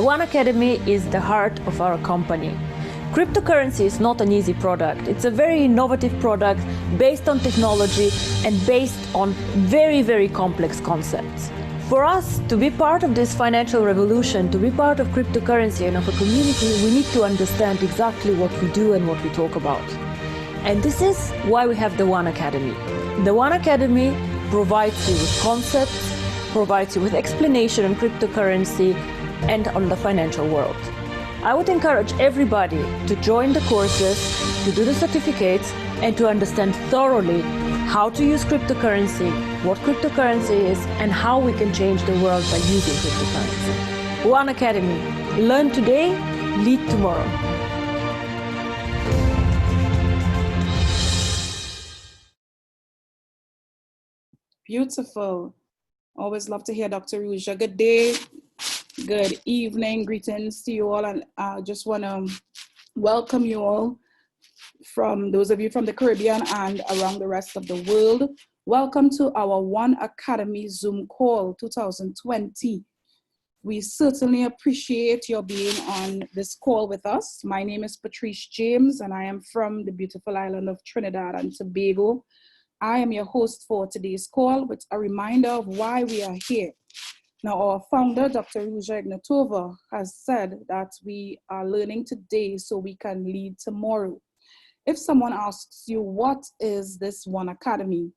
OneAcademy is the heart of our company. Cryptocurrency is not an easy product. It's a very innovative product based on technology and based on very, very complex concepts. For us to be part of this financial revolution, to be part of cryptocurrency and of a community, we need to understand exactly what we do and what we talk about. And this is why we have the OneAcademy. The OneAcademy provides you with concepts, provides you with explanation on cryptocurrency and on the financial world. I would encourage everybody to join the courses, to do the certificates, and to understand thoroughly how to use cryptocurrency, what cryptocurrency is, and how we can change the world by using cryptocurrency. OneAcademy. Learn today, lead tomorrow. Beautiful. Always love to hear Dr. Ruja. Good day, good evening, greetings to you all. And I just want to welcome you all, from those of you from the Caribbean and around the rest of the world. Welcome to our OneAcademy Zoom call 2020. We certainly appreciate your being on this call with us. My name is Patrice James and I am from the beautiful island of Trinidad and Tobago. I am your host for today's call with a reminder of why we are here. Now, our founder, Dr. Ruja Ignatova, has said that we are learning today so we can lead tomorrow. If someone asks you, what is this OneAcademy?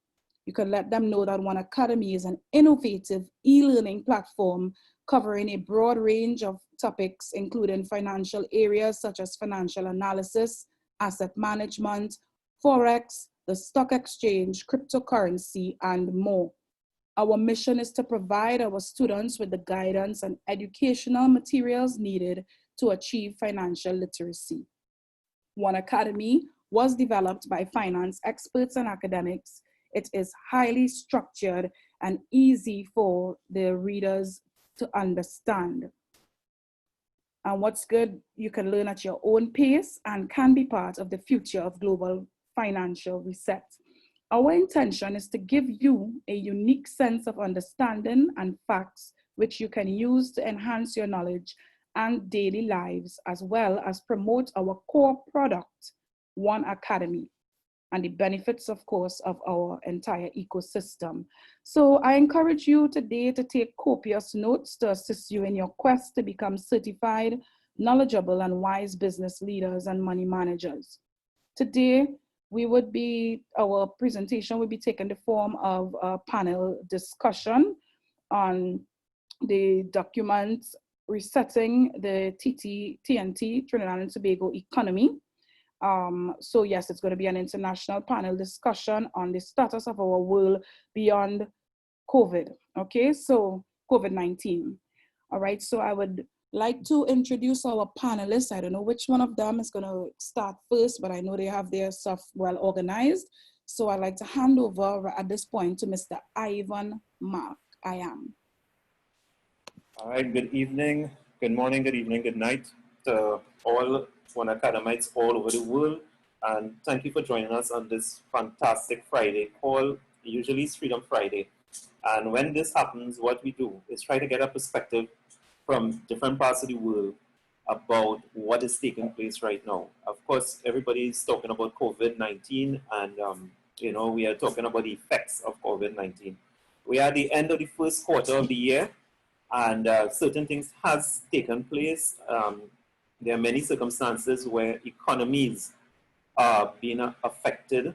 You can let them know that OneAcademy is an innovative e-learning platform covering a broad range of topics, including financial areas such as financial analysis, asset management, Forex, the stock exchange, cryptocurrency, and more. Our mission is to provide our students with the guidance and educational materials needed to achieve financial literacy. OneAcademy was developed by finance experts and academics. It is highly structured and easy for the readers to understand. And what's good, you can learn at your own pace and can be part of the future of global financial reset. Our intention is to give you a unique sense of understanding and facts which you can use to enhance your knowledge and daily lives, as well as promote our core product, OneAcademy, and the benefits, of course, of our entire ecosystem. So I encourage you today to take copious notes to assist you in your quest to become certified, knowledgeable, and wise business leaders and money managers. Today, our presentation will be taking the form of a panel discussion on the document Resetting the TNT, Trinidad and Tobago Economy. So yes, it's going to be an international panel discussion on the status of our world beyond COVID, okay? So COVID-19. All right, so I would like to introduce our panelists. I don't know which one of them is going to start first, but I know they have their stuff well organized. So I'd like to hand over at this point to Mr. Ivan Mark. I am. All right, good evening, good morning, good evening, good night to all OneAcademites all over the world. And thank you for joining us on this fantastic Friday call. Usually it's Freedom Friday. And when this happens, what we do is try to get a perspective from different parts of the world about what is taking place right now. Of course, everybody is talking about COVID-19 and we are talking about the effects of COVID-19. We are at the end of the first quarter of the year and certain things has taken place. There are many circumstances where economies are being affected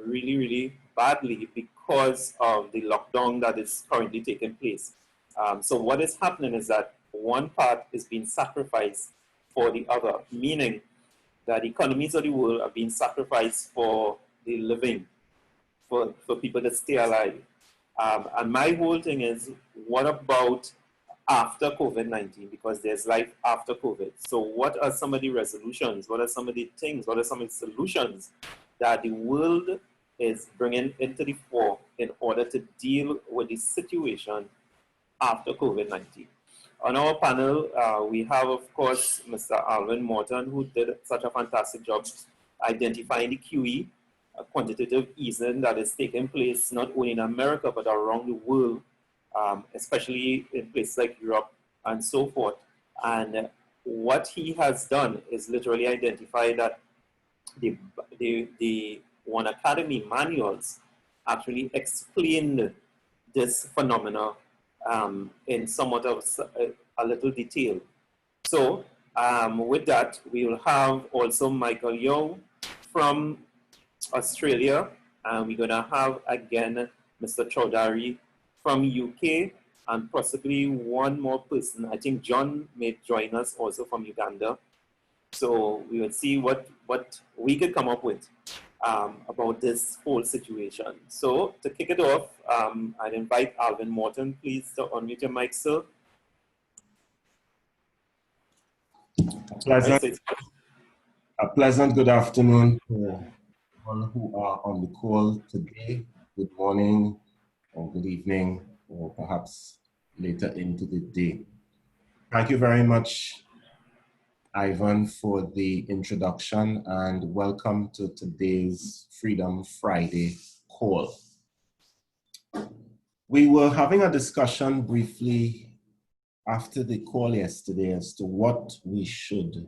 really, really badly because of the lockdown that is currently taking place. So what is happening is that one part is being sacrificed for the other, meaning that economies of the world are being sacrificed for the living, for people to stay alive. And my whole thing is, what about after COVID-19? Because there's life after COVID. So what are some of the resolutions? What are some of the things? What are some of the solutions that the world is bringing into the fore in order to deal with the situation after COVID-19? On our panel, we have, of course, Mr. Alvin Morton, who did such a fantastic job identifying the QE, quantitative easing that is taking place not only in America, but around the world, especially in places like Europe and so forth. And what he has done is literally identify that the OneAcademy manuals actually explained this phenomena in somewhat of a little detail. So with that, we will have also Michael Young from Australia, and we're going to have again Mr. Chaudhary from UK, and possibly one more person. I think John may join us also from Uganda. So we will see what we could come up with about this whole situation. So to kick it off, I'd invite Alvin Morton, please, to unmute your mic, sir. A pleasant good afternoon to all who are on the call today. Good morning or good evening, or perhaps later into the day. Thank you very much, Ivan, for the introduction, and welcome to today's Freedom Friday call. We were having a discussion briefly after the call yesterday as to what we should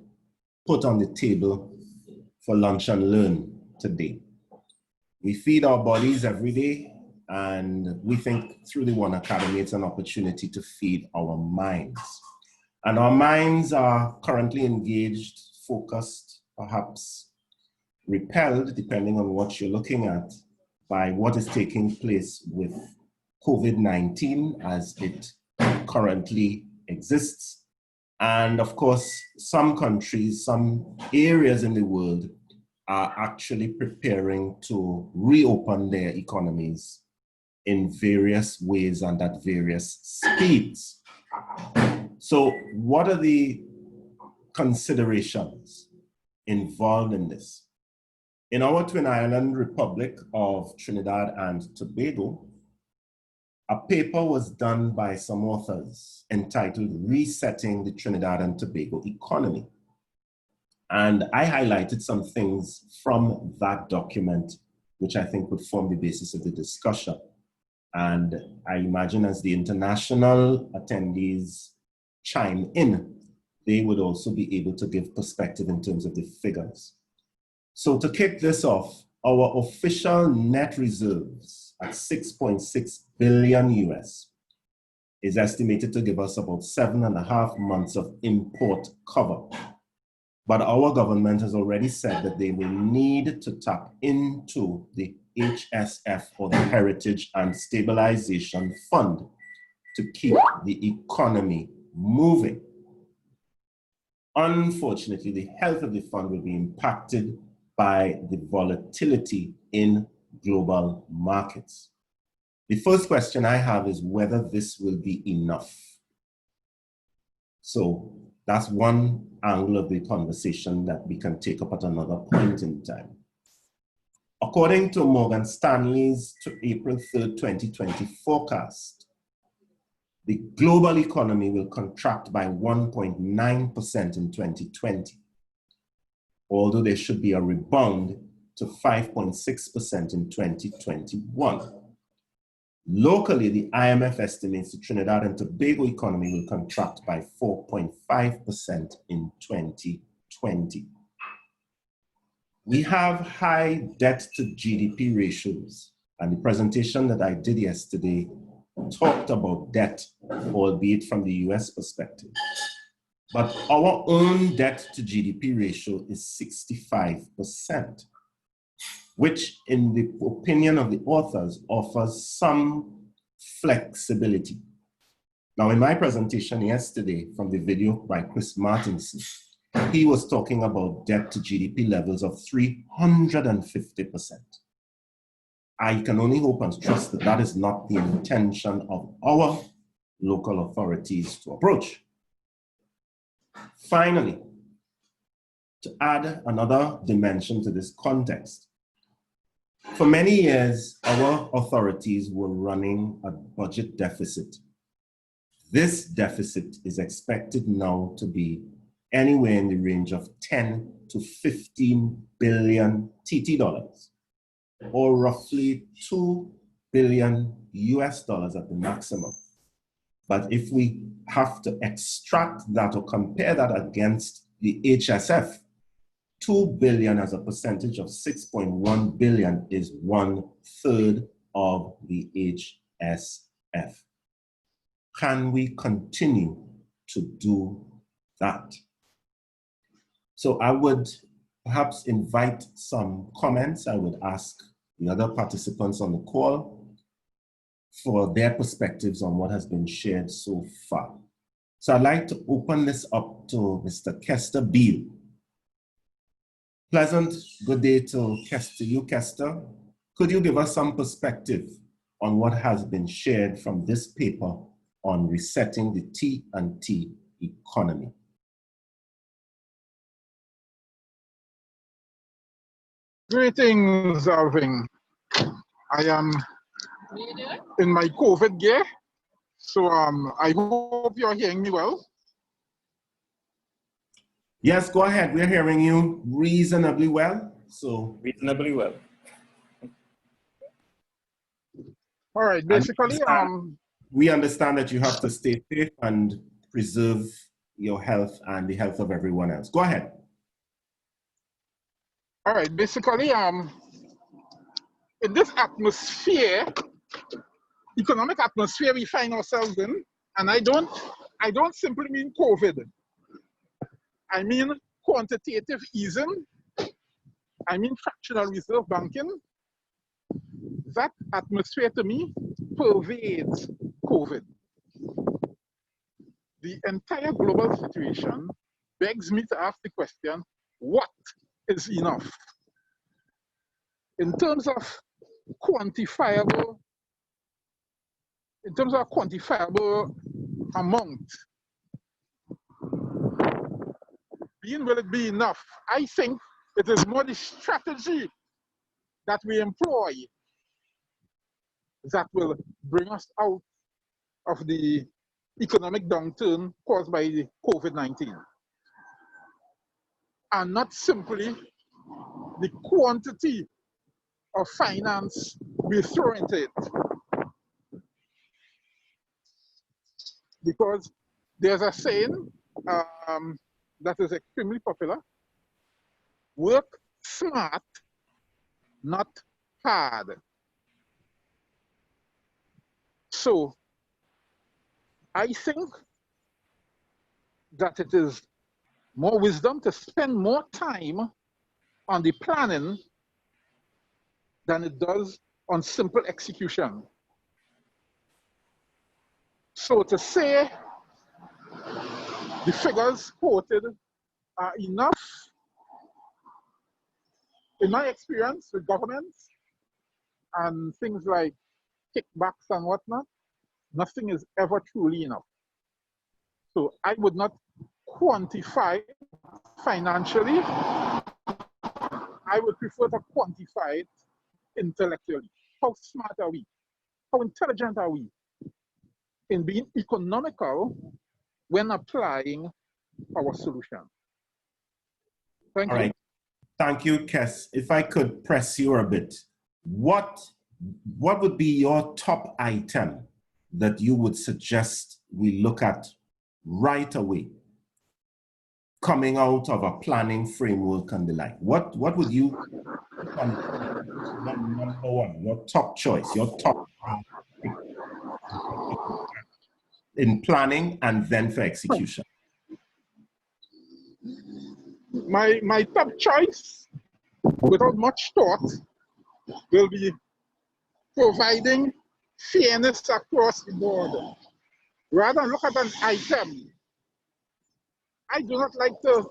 put on the table for lunch and learn today. We feed our bodies every day, and we think through the OneAcademy it's an opportunity to feed our minds. And our minds are currently engaged, focused, perhaps repelled, depending on what you're looking at, by what is taking place with COVID-19 as it currently exists. And of course, some countries, some areas in the world are actually preparing to reopen their economies in various ways and at various speeds. So what are the considerations involved in this? In our twin island republic of Trinidad and Tobago, a paper was done by some authors entitled Resetting the Trinidad and Tobago Economy. And I highlighted some things from that document, which I think would form the basis of the discussion. And I imagine as the international attendees chime in, they would also be able to give perspective in terms of the figures. So to kick this off, our official net reserves at 6.6 billion US is estimated to give us about 7.5 months of import cover. But our government has already said that they will need to tap into the HSF, or the Heritage and Stabilization Fund, to keep the economy moving. Unfortunately, the health of the fund will be impacted by the volatility in global markets. The first question I have is whether this will be enough. So that's one angle of the conversation that we can take up at another point in time. According to Morgan Stanley's April 3rd, 2020 forecast, the global economy will contract by 1.9% in 2020, although there should be a rebound to 5.6% in 2021. Locally, the IMF estimates the Trinidad and Tobago economy will contract by 4.5% in 2020. We have high debt to GDP ratios, and the presentation that I did yesterday talked about debt, albeit from the US perspective. But our own debt to GDP ratio is 65%, which in the opinion of the authors offers some flexibility. Now in my presentation yesterday from the video by Chris Martinson, he was talking about debt to GDP levels of 350%. I can only hope and trust that that is not the intention of our local authorities to approach. Finally, to add another dimension to this context, for many years, our authorities were running a budget deficit. This deficit is expected now to be anywhere in the range of 10 to 15 billion TT dollars, or roughly 2 billion US dollars at the maximum. But if we have to extract that or compare that against the HSF, 2 billion as a percentage of 6.1 billion is 1/3 of the HSF. Can we continue to do that? So I would perhaps invite some comments. I would ask the other participants on the call for their perspectives on what has been shared so far. So I'd like to open this up to Mr. Kester Beale. Pleasant good day to you, Kester. Could you give us some perspective on what has been shared from this paper on resetting the T&T economy? Greetings, Alvin. I am in my COVID gear, so I hope you're hearing me well. Yes, go ahead. We're hearing you reasonably well. Reasonably well. All right, basically, we understand that you have to stay safe and preserve your health and the health of everyone else. Go ahead. All right, basically, in this atmosphere, economic atmosphere we find ourselves in, and I don't simply mean COVID. I mean quantitative easing. I mean fractional reserve banking. That atmosphere to me pervades COVID. The entire global situation begs me to ask the question, what is enough? In terms of quantifiable amount, will it be enough? I think it is more the strategy that we employ that will bring us out of the economic downturn caused by the COVID-19. And not simply the quantity of finance we throw into it. Because there's a saying that is extremely popular: work smart, not hard. So I think that it is more wisdom to spend more time on the planning than it does on simple execution. So to say the figures quoted are enough, in my experience with governments and things like kickbacks and whatnot, nothing is ever truly enough. So I would not quantify financially. I would prefer to quantify it intellectually. How smart are we? How intelligent are we in being economical when applying our solution? Thank you. All right. Thank you, Kes. If I could press you a bit, what would be your top item that you would suggest we look at right away, coming out of a planning framework and the like? What would you, number one, your top choice, your top in planning and then for execution? My top choice, without much thought, will be providing fairness across the board. Rather than look at an item, I do not like to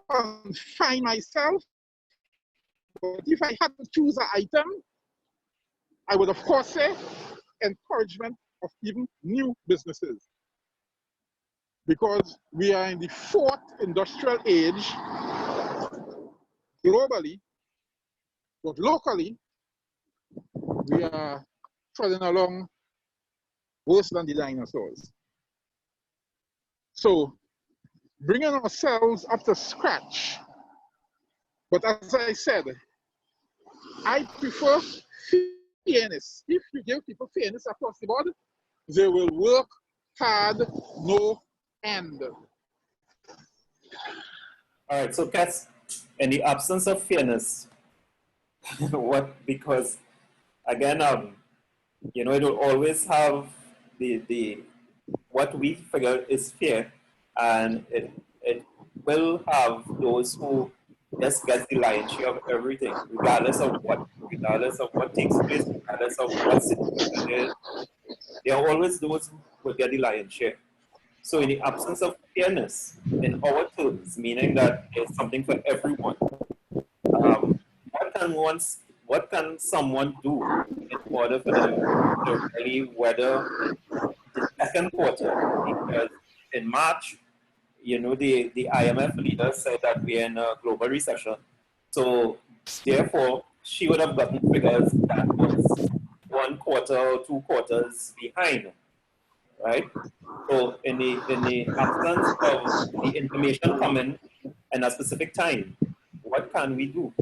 confine myself, but if I had to choose an item, I would of course say encouragement of even new businesses. Because we are in the 4th industrial age globally, but locally, we are trotting along worse than the dinosaurs. So, bringing ourselves up to scratch. But as I said, I prefer fairness. If you give people fairness across the board, they will work had no end. All right, so Cass, in the absence of fairness, because again, you know, it will always have the what we figure is fair, and it will have those who just get the lion's share of everything, regardless of what takes place, regardless of what situation it is. There are always those who will get the lion's share. So in the absence of fairness, in our terms, meaning that there's something for everyone, what can someone do in order for them to really weather the second quarter? Because in March, you know, the IMF leader said that we're in a global recession. So therefore, she would have gotten figures that was 1 quarter or 2 quarters behind, right? So in the absence of the information coming in a specific time, what can we do?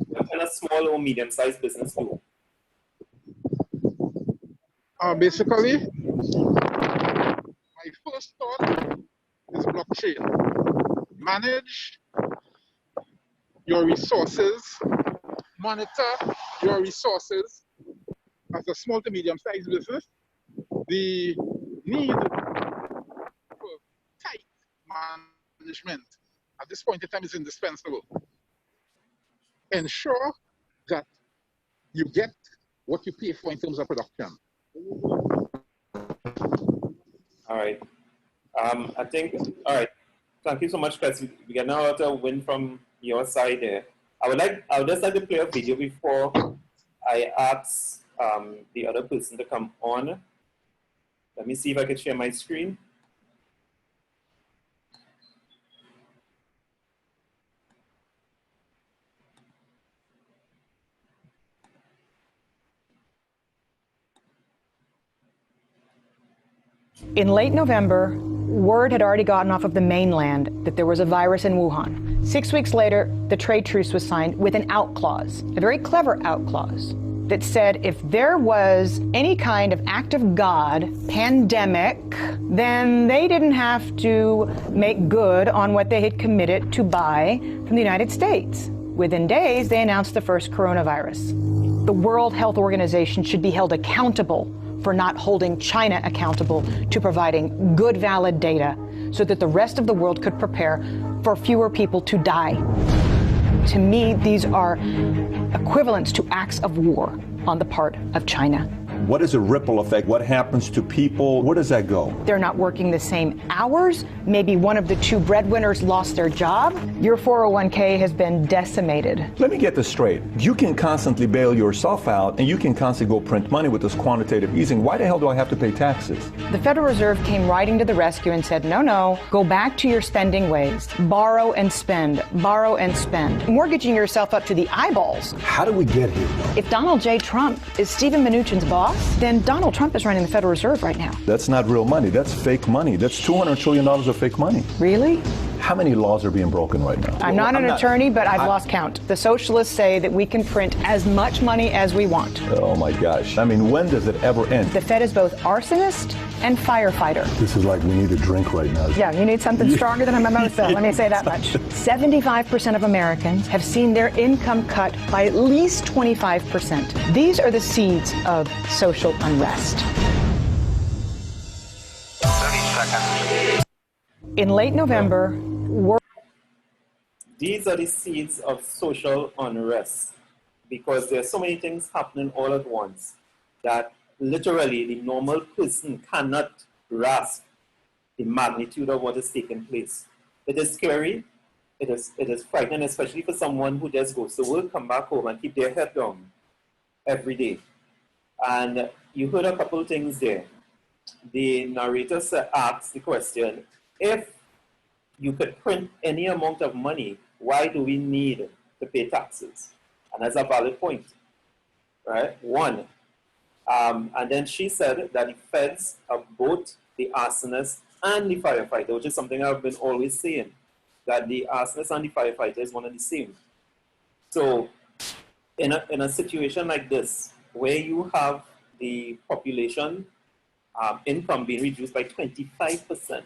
What can a small or medium-sized business do? Basically, my first thought is blockchain. Manage your resources, monitor your resources. As a small to medium-sized business, the need for tight management at this point in time is indispensable. Ensure that you get what you pay for in terms of production. All right. I think, all right. Thank you so much, Chris. We get now a win from your side there. I would just like to play a video before I ask the other person to come on. Let me see if I can share my screen. In late November, word had already gotten off of the mainland that there was a virus in Wuhan. 6 weeks later, the trade truce was signed with an out clause, a very clever out clause, that said if there was any kind of act of God, pandemic, then they didn't have to make good on what they had committed to buy from the United States. Within days, they announced the first coronavirus. The World Health Organization should be held accountable for not holding China accountable to providing good, valid data so that the rest of the world could prepare for fewer people to die. To me, these are equivalents to acts of war on the part of China. What is a ripple effect? What happens to people? Where does that go? They're not working the same hours. Maybe one of the two breadwinners lost their job. Your 401k has been decimated. Let me get this straight. You can constantly bail yourself out, and you can constantly go print money with this quantitative easing. Why the hell do I have to pay taxes? The Federal Reserve came riding to the rescue and said, no, go back to your spending ways. Borrow and spend, borrow and spend. Mortgaging yourself up to the eyeballs. How do we get here? If Donald J. Trump is Steven Mnuchin's boss, then Donald Trump is running the Federal Reserve right now. That's not real money. That's fake money. That's $200 trillion of fake money. Really? How many laws are being broken right now? I'm not an attorney, but I've lost count. The socialists say that we can print as much money as we want. Oh my gosh. I mean, when does it ever end? The Fed is both arsonist and firefighter. This is like we need a drink right now. Yeah, you need something stronger than a mimosa, let me say that much. 75% of Americans have seen their income cut by at least 25%. These are the seeds of social unrest. 30 seconds. In late November, These are the seeds of social unrest because there are so many things happening all at once that literally the normal person cannot grasp the magnitude of what is taking place. It is scary, it is frightening, especially for someone who just goes to work, come back home and keep their head down every day. And you heard a couple of things there. The narrator asked the question, if you could print any amount of money, why do we need to pay taxes? And that's a valid point, right? One. And then she said that the feds are both the arsonist and the firefighter, which is something I've been always saying, that the arsonist and the firefighter is one and the same. So in a situation like this, where you have the population income being reduced by 25%,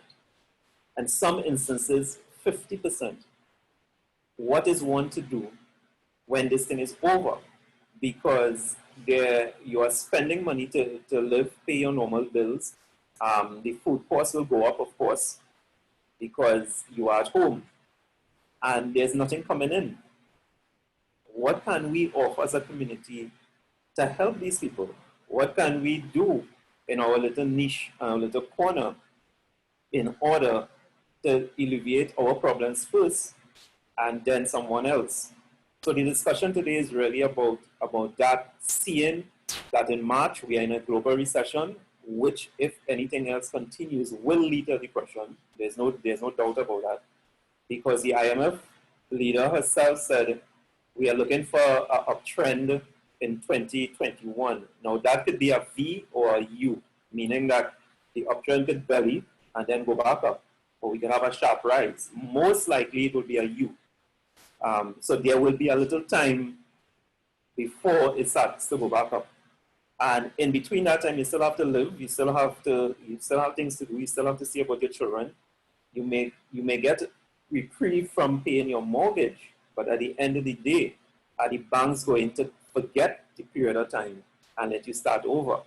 and some instances 50%. What is one to do when this thing is over? Because you are spending money to live, pay your normal bills. The food costs will go up, of course, because you are at home and there's nothing coming in. What can we offer as a community to help these people? What can we do in our little niche, our little corner, in order to alleviate our problems first and then someone else? So the discussion today is really about that, seeing that in March we are in a global recession, which, if anything else continues, will lead to depression. There's no doubt about that. Because the IMF leader herself said we are looking for a uptrend in 2021. Now that could be a V or a U, meaning that the uptrend could belly and then go back up, or we could have a sharp rise. Most likely it will be a U. So there will be a little time before it starts to go back up. And in between that time, you still have to live, you still have things to do, you still have to see about your children. You may get reprieve from paying your mortgage, but at the end of the day, are the banks going to forget the period of time and let you start over?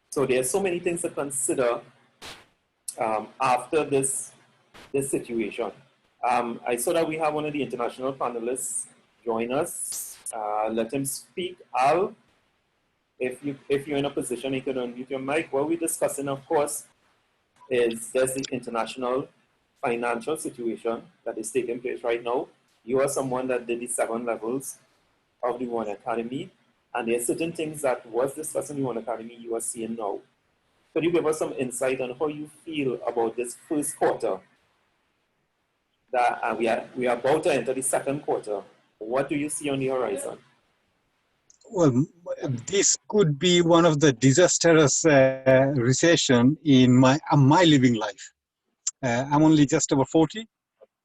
So there are so many things to consider after this situation. I saw that we have one of the international panelists join us. Let him speak. Al, if you're in a position, you can unmute your mic. What we're discussing, of course, is there's the international financial situation that is taking place right now. You are someone that did the 7 levels of the OneAcademy, and there are certain things that was discussed in the OneAcademy you are seeing now. Could you give us some insight on how you feel about this first quarter? That we are about to enter the second quarter. What do you see on the horizon? Well, this could be one of the disastrous recession in my living life. I'm only just over 40,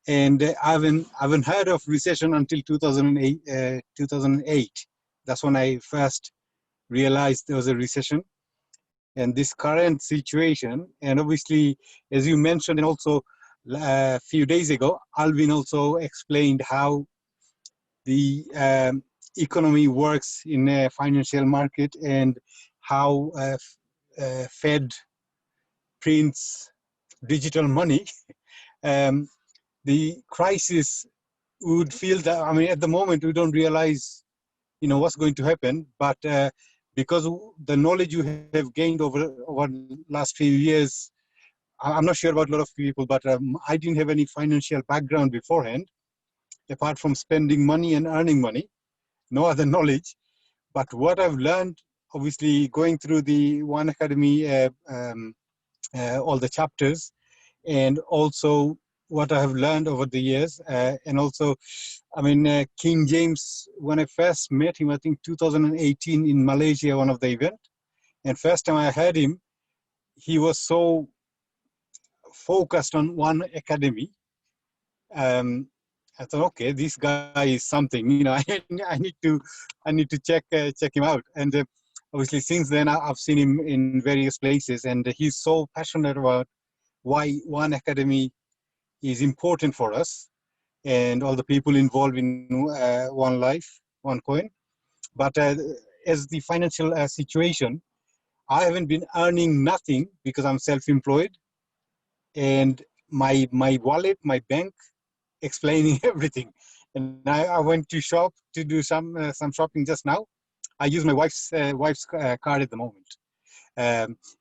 and I haven't heard of recession until 2008. 2008. That's when I first realized there was a recession. And this current situation, and obviously, as you mentioned, and also a few days ago, Alvin also explained how the economy works in a financial market and how Fed prints digital money. The crisis would feel that, I mean, at the moment, we don't realize, what's going to happen, but because the knowledge you have gained over the last few years, I'm not sure about a lot of people, but I didn't have any financial background beforehand, apart from spending money and earning money, no other knowledge. But what I've learned, obviously, going through the OneAcademy, all the chapters, and also what I have learned over the years, and also, I mean, King James, when I first met him, I think 2018 in Malaysia, one of the event, and first time I heard him, he was so focused on OneAcademy. I thought, okay, this guy is something. I need to check him out. And obviously, since then, I've seen him in various places, and he's so passionate about why OneAcademy is important for us and all the people involved in One Life, One Coin. But as the financial situation, I haven't been earning nothing because I'm self-employed, and my wallet, my bank, explaining everything. And I went to shop to do some shopping just now. I use my wife's card at the moment.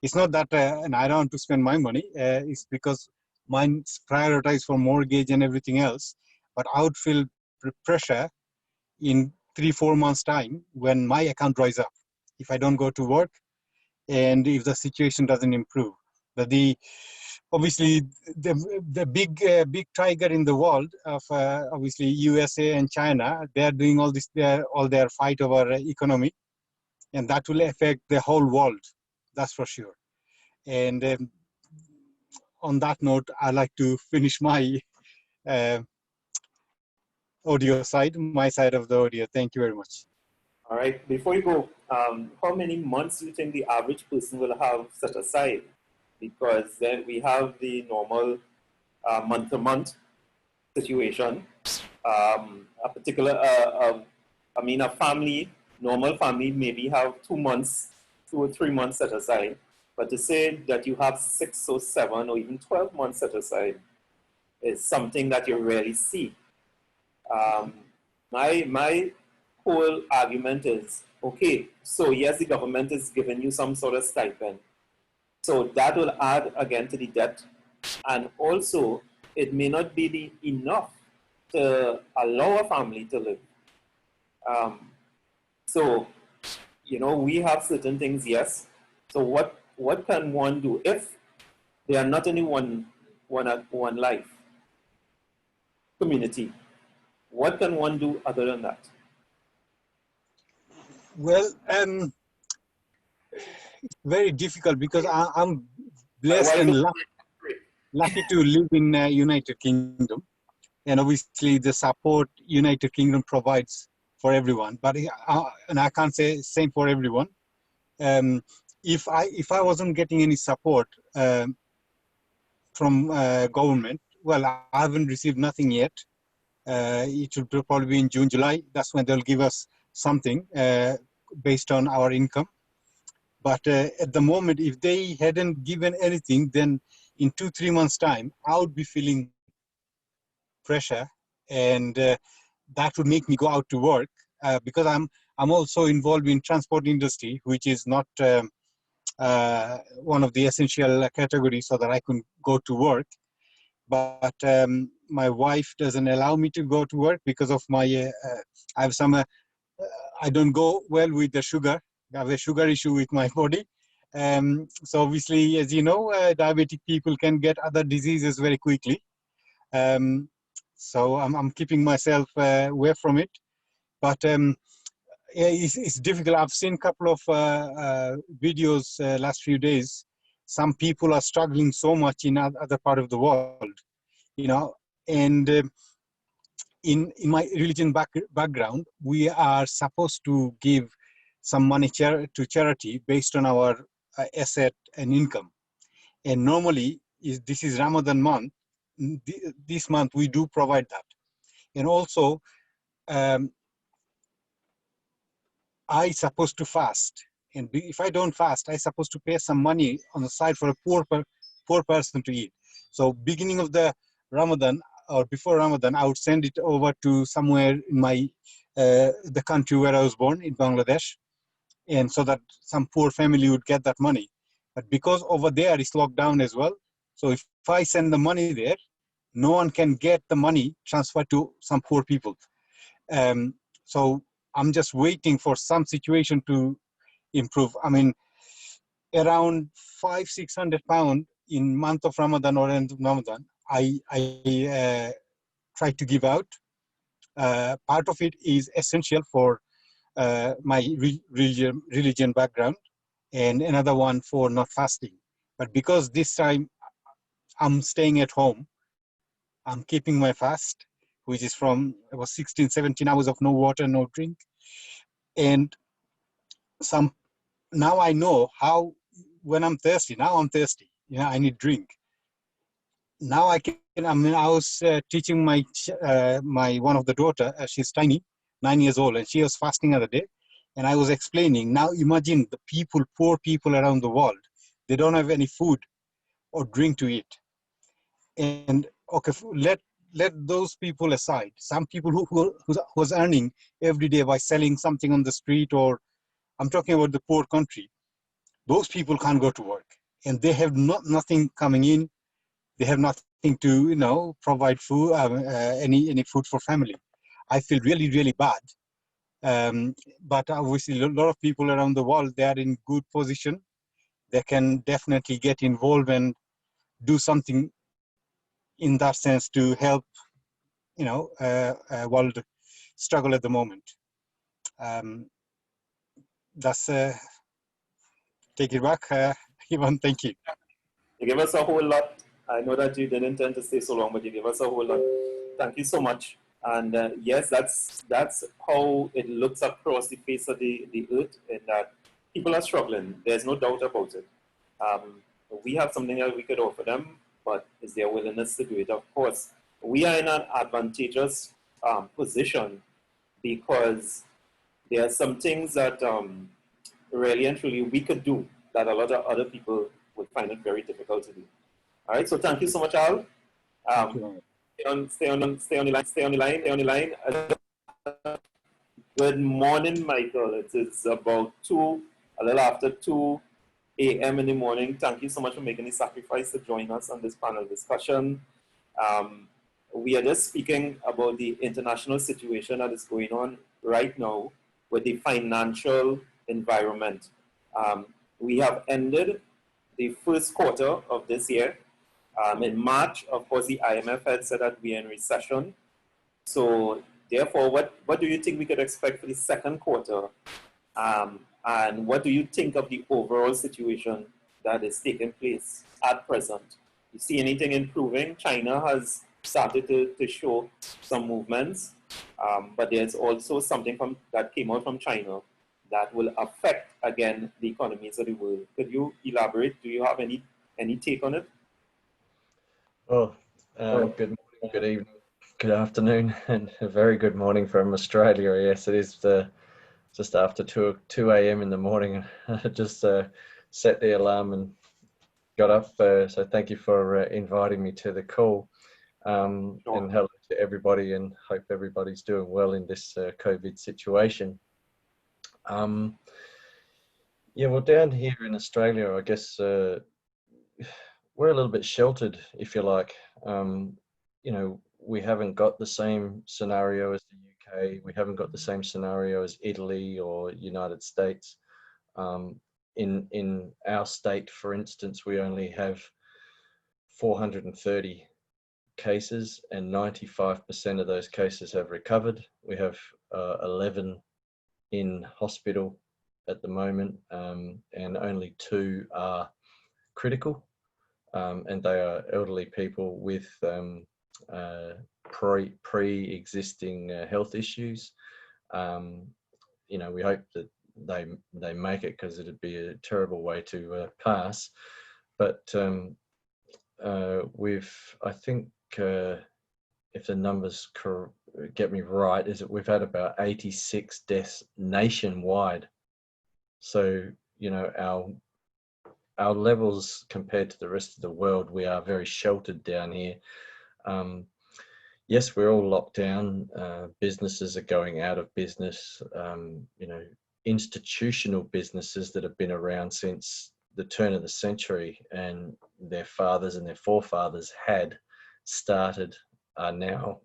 It's not that and I don't want to spend my money. It's because mine's prioritized for mortgage and everything else. But I would feel pressure in 3-4 months time when my account dries up if I don't go to work and if the situation doesn't improve. But obviously the big tiger in the world of obviously USA and China, they're doing all their fight over economy, and that will affect the whole world, that's for sure. And on that note, I like to finish my audio side, my side of the audio. Thank you very much. All right, before you go, how many months do you think the average person will have set aside? Because then we have the normal month-to-month situation. A particular, I mean, a family, normal family, maybe have 2 months, 2 or 3 months set aside. But to say that you have 6 or 7 or even 12 months set aside is something that you rarely see. My whole argument is, okay, so yes, the government is giving you some sort of stipend. So that will add again to the debt. And also, it may not be enough to allow a family to live. So, you know, we have certain things, yes. So what can one do if they are not only one life community? What can one do other than that? Well, very difficult because I'm My blessed wife and is lucky to live in United Kingdom, and obviously the support United Kingdom provides for everyone. But and I can't say same for everyone. If I wasn't getting any support from government, well, I haven't received nothing yet. It will probably be in June, July. That's when they'll give us something based on our income. But at the moment, if they hadn't given anything, then in 2-3 months' time, I would be feeling pressure, and that would make me go out to work because I'm also involved in transport industry, which is not one of the essential categories, so that I can go to work. But my wife doesn't allow me to go to work because of my I have some I don't go well with the sugar. I have a sugar issue with my body. So obviously, as you know, diabetic people can get other diseases very quickly. So I'm keeping myself away from it. But yeah, it's difficult. I've seen a couple of videos last few days. Some people are struggling so much in other part of the world, you know, and in my religion background, we are supposed to give some money to charity based on our asset and income. And normally, this is Ramadan month. This month we do provide that. And also, I supposed to fast. And if I don't fast, I supposed to pay some money on the side for a poor person to eat. So beginning of the Ramadan or before Ramadan, I would send it over to somewhere in my the country where I was born, in Bangladesh, and so that some poor family would get that money. But because over there it's locked down as well, so if I send the money there, no one can get the money transferred to some poor people. So I'm just waiting for some situation to improve. I mean, around 500-600 pounds in month of Ramadan or end of Ramadan, I try to give out. Part of it is essential for my religion background, and another one for not fasting. But because this time I'm staying at home, I'm keeping my fast, which is from about 16-17 hours of no water, no drink. And now I know how, when I'm thirsty, now I'm thirsty, you know, I need drink. Now I mean, I was teaching my one of the daughter, she's tiny, 9 years old, and she was fasting the other day. And I was explaining, now imagine the people, poor people around the world, they don't have any food or drink to eat. And okay, let those people aside. Some people who was earning every day by selling something on the street, or I'm talking about the poor country, those people can't go to work, and they have nothing coming in. They have nothing to, you know, provide food, any food for family. I feel really, really bad. But obviously, a lot of people around the world, they are in good position. They can definitely get involved and do something in that sense to help, you know, world struggle at the moment. That's take it back, Ivan. Thank you. You give us a whole lot. I know that you didn't intend to stay so long, but you give us a whole lot. Thank you so much. And yes, that's how it looks across the face of the earth, in that people are struggling. There's no doubt about it. We have something that we could offer them, but is their willingness to do it? Of course, we are in an advantageous position, because there are some things that really and truly we could do that a lot of other people would find it very difficult to do. All right, so thank you so much, Al. Stay on the line. Good morning, Michael. It is about a little after 2 a.m. in the morning. Thank you so much for making the sacrifice to join us on this panel discussion. We are just speaking about the international situation that is going on right now with the financial environment. We have ended the first quarter of this year. In March, of course, the IMF had said that we are in recession. So therefore, what do you think we could expect for the second quarter? And what do you think of the overall situation that is taking place at present? You see anything improving? China has started to show some movements, but there's also something that came out from China that will affect, again, the economies of the world. Could you elaborate? Do you have any take on it? Well, good morning, good evening, good afternoon, and a very good morning from Australia. Yes, it is just after 2 a.m. in the morning. I just set the alarm and got up. So thank you for inviting me to the call. And hello to everybody, and hope everybody's doing well in this COVID situation. Yeah, well, down here in Australia, I guess we're a little bit sheltered, if you like. You know, we haven't got the same scenario as the UK. We haven't got the same scenario as Italy or United States. In our state, for instance, we only have 430 cases, and 95% of those cases have recovered. We have 11 in hospital at the moment, and only 2 are critical. And they are elderly people with pre-existing health issues. You know, we hope that they make it, because it'd be a terrible way to pass. But I think if the numbers get me right, is that we've had about 86 deaths nationwide. So, you know, our levels compared to the rest of the world, we are very sheltered down here. Yes, we're all locked down. Businesses are going out of business. You know, institutional businesses that have been around since the turn of the century, and their fathers and their forefathers had started, are now,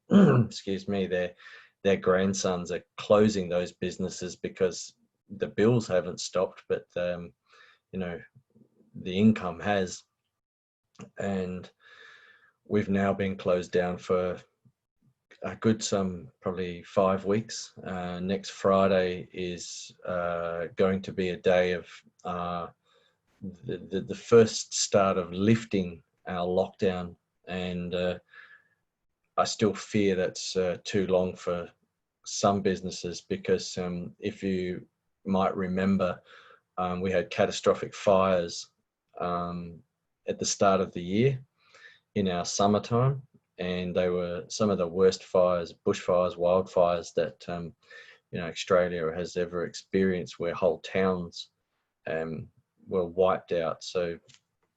excuse me, their grandsons are closing those businesses because the bills haven't stopped, but you know, the income has. And we've now been closed down for a good probably 5 weeks. Next Friday is going to be a day of the first start of lifting our lockdown, and I still fear that's too long for some businesses, because if you might remember, we had catastrophic fires at the start of the year in our summertime, and they were some of the worst fires, bushfires, wildfires that you know, Australia has ever experienced, where whole towns were wiped out. So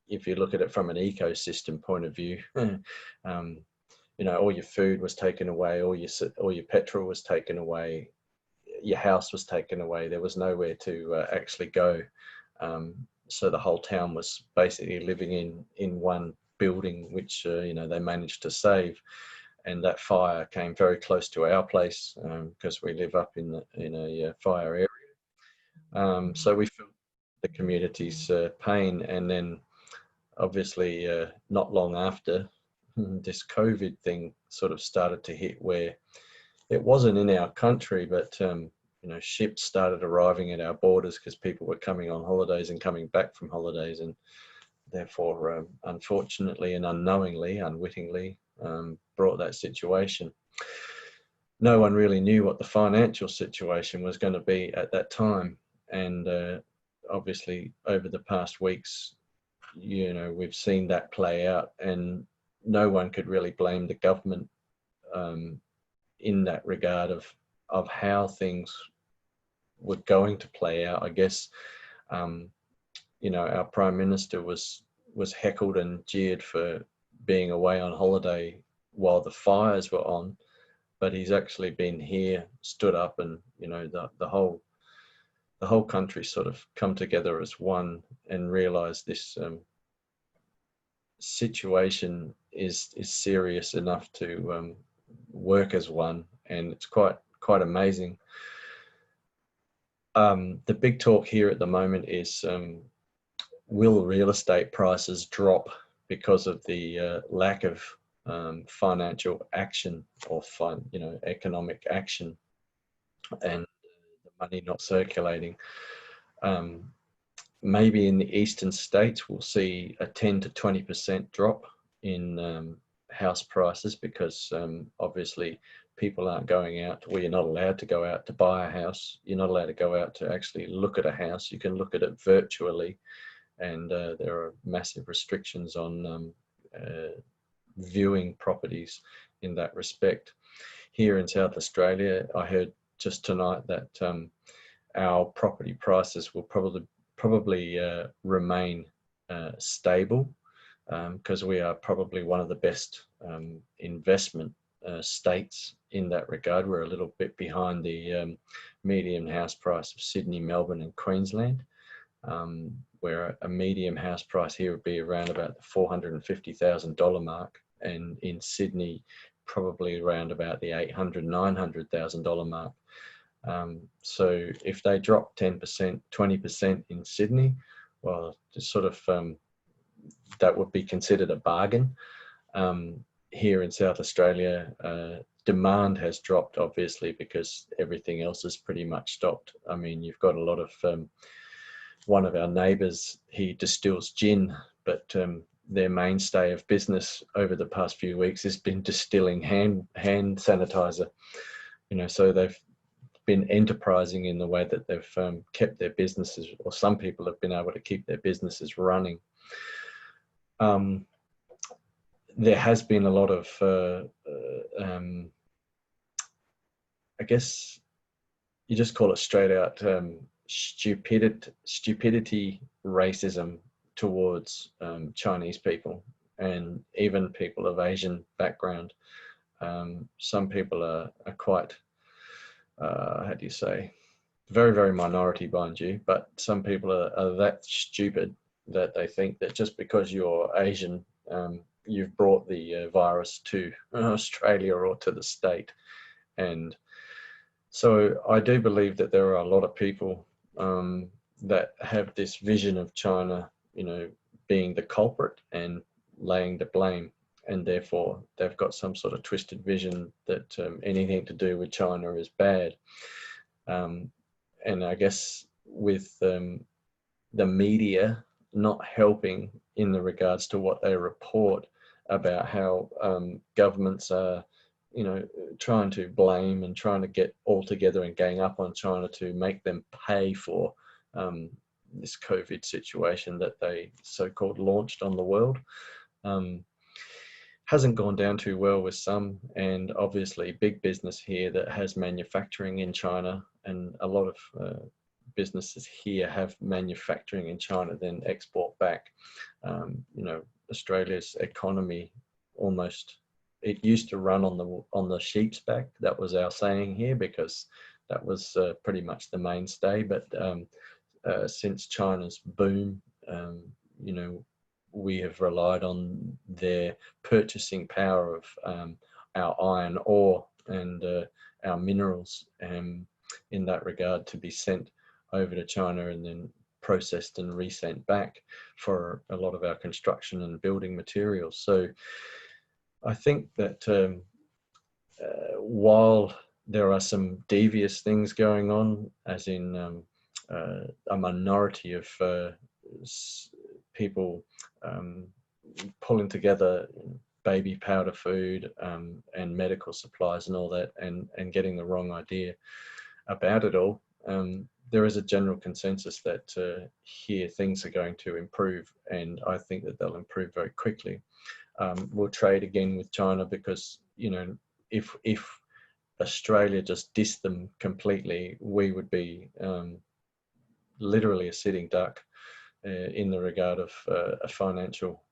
if you look at it from an ecosystem point of view, you know, all your food was taken away, all your petrol was taken away, your house was taken away. There was nowhere to actually go. So the whole town was basically living in one building, which you know, they managed to save. And that fire came very close to our place, because we live up in a fire area. So we felt the community's pain. And then obviously not long after, this COVID thing sort of started to hit, where it wasn't in our country, but you know, ships started arriving at our borders because people were coming on holidays and coming back from holidays, and therefore, unfortunately and unknowingly, unwittingly, brought that situation. no one really knew what the financial situation was going to be at that time. And obviously over the past weeks, you know, we've seen that play out, and no one could really blame the government in that regard of how things were going to play out. I guess, you know, our Prime Minister was heckled and jeered for being away on holiday while the fires were on, but he's actually been here, stood up, and, you know, the whole country sort of come together as one and realized this situation is serious enough to work as one, and it's quite amazing. The big talk here at the moment is, will real estate prices drop because of the lack of financial action or economic action, and the money not circulating. Maybe in the eastern states we'll see a 10 to 20% drop in house prices, because obviously people aren't going out. Well, you're not allowed to go out to buy a house. You're not allowed to go out to actually look at a house. You can look at it virtually, and there are massive restrictions on viewing properties in that respect. Here in South Australia, I heard just tonight that our property prices will probably remain stable, because we are probably one of the best investment states in that regard. We're a little bit behind the median house price of Sydney, Melbourne and Queensland, where a medium house price here would be around about the $450,000 mark, and in Sydney probably around about the $800,000, $900,000 mark. So if they drop 10%, 20% in Sydney, well, just sort of that would be considered a bargain. Here in South Australia, demand has dropped, obviously, because everything else is pretty much stopped. I mean, you've got a lot of, one of our neighbours, he distills gin, but their mainstay of business over the past few weeks has been distilling hand sanitizer. You know, so they've been enterprising in the way that they've kept their businesses, or some people have been able to keep their businesses running. There has been a lot of, I guess you just call it straight out stupidity, racism towards Chinese people, and even people of Asian background. Some people are quite, how do you say, very, very minority, mind you, but some people are that stupid that they think that just because you're Asian, you've brought the virus to Australia or to the state. And so I do believe that there are a lot of people that have this vision of China, you know, being the culprit and laying the blame, and therefore they've got some sort of twisted vision that anything to do with China is bad. And I guess with the media not helping in the regards to what they report about how governments are, you know, trying to blame and trying to get all together and gang up on China to make them pay for this COVID situation that they so-called launched on the world. Hasn't gone down too well with some, and obviously big business here that has manufacturing in China, and a lot of businesses here have manufacturing in China, then export back. You know, Australia's economy almost, it used to run on the sheep's back. That was our saying here, because that was pretty much the mainstay. But since China's boom, you know, we have relied on their purchasing power of our iron ore and our minerals in that regard to be sent over to China and then processed and resent back for a lot of our construction and building materials. So I think that while there are some devious things going on, as in a minority of people pulling together baby powder food and medical supplies and all that, and getting the wrong idea about it all. There is a general consensus that here things are going to improve, and I think that they'll improve very quickly. We'll trade again with China because, you know, if Australia just dissed them completely, we would be literally a sitting duck in the regard of a financial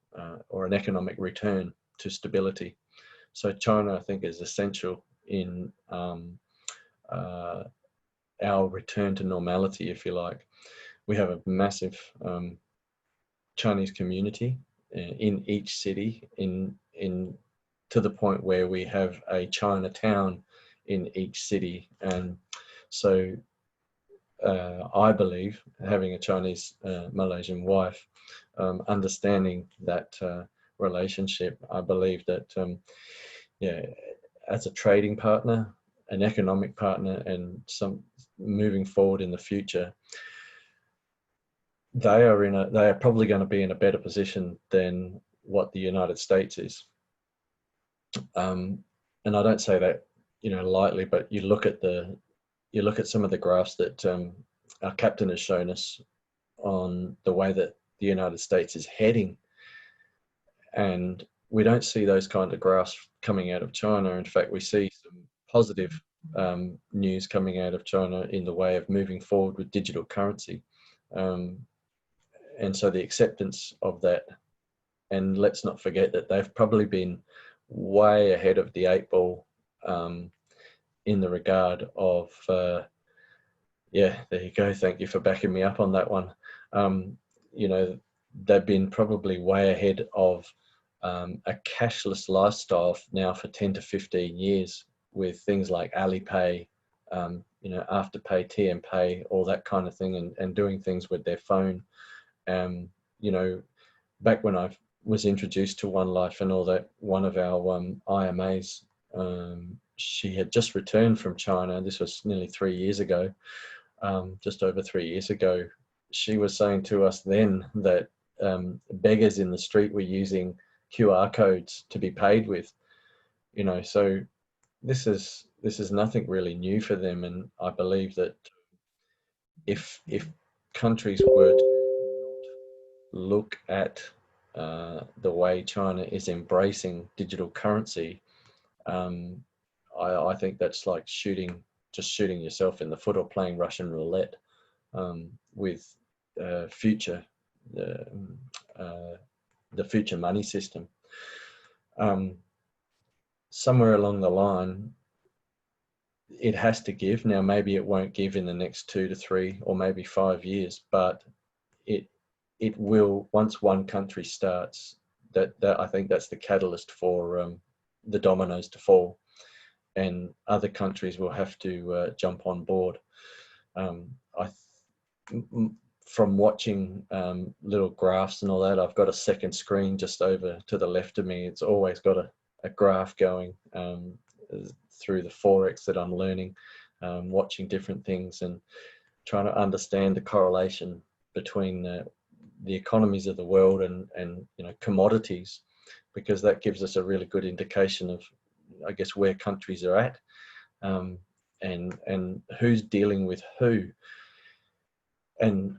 or an economic return to stability. So China, I think, is essential in our return to normality, if you like. We have a massive Chinese community in each city, to the point where we have a Chinatown in each city. And so I believe, having a Chinese Malaysian wife, understanding that relationship, I believe that yeah, as a trading partner, an economic partner, and some moving forward in the future, they are probably going to be in a better position than what the United States is. And I don't say that, you know, lightly, but you look at some of the graphs that our captain has shown us on the way that the United States is heading, and we don't see those kind of graphs coming out of China. In fact, we see some positive news coming out of China in the way of moving forward with digital currency. And so the acceptance of that, and let's not forget that they've probably been way ahead of the 8 ball in the regard of, yeah, there you go. Thank you for backing me up on that one. You know, they've been probably way ahead of a cashless lifestyle now for 10 to 15 years with things like Alipay, you know, Afterpay, TMPay, all that kind of thing, and doing things with their phone. You know, back when I was introduced to One Life and all that, one of our IMAs, she had just returned from China. This was nearly 3 years ago, just over 3 years ago. She was saying to us then that beggars in the street were using QR codes to be paid with, you know, so this is nothing really new for them. And I believe that if countries were to look at the way China is embracing digital currency, I think that's like shooting yourself in the foot or playing Russian roulette with the future money system. Somewhere along the line, it has to give. Now, maybe it won't give in the next 2 to 3 or maybe 5 years, but it will once one country starts. That I think that's the catalyst for the dominoes to fall, and other countries will have to jump on board. From watching little graphs and all that, I've got a second screen just over to the left of me. It's always got a graph going through the Forex that I'm learning, watching different things and trying to understand the correlation between the economies of the world and you know, commodities, because that gives us a really good indication of, I guess, where countries are at, and who's dealing with who. And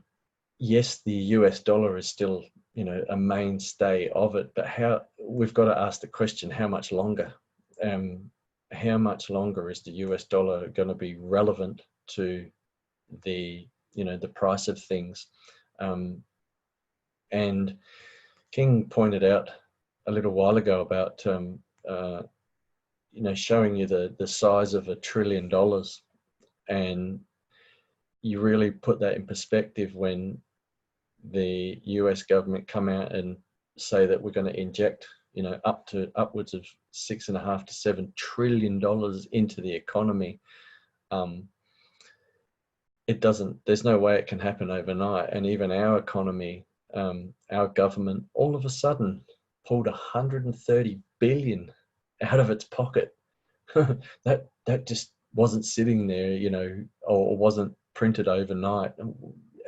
yes, the US dollar is still, you know, a mainstay of it, but we've got to ask the question, how much longer? How much longer is the US dollar going to be relevant to the, you know, the price of things? And King pointed out a little while ago about, you know, showing you the size of $1 trillion, and you really put that in perspective when the US government come out and say that we're going to inject, you know, upwards of $6.5 to $7 trillion into the economy. There's no way it can happen overnight. And even our economy, our government, all of a sudden pulled 130 billion out of its pocket. that just wasn't sitting there, you know, or wasn't printed overnight.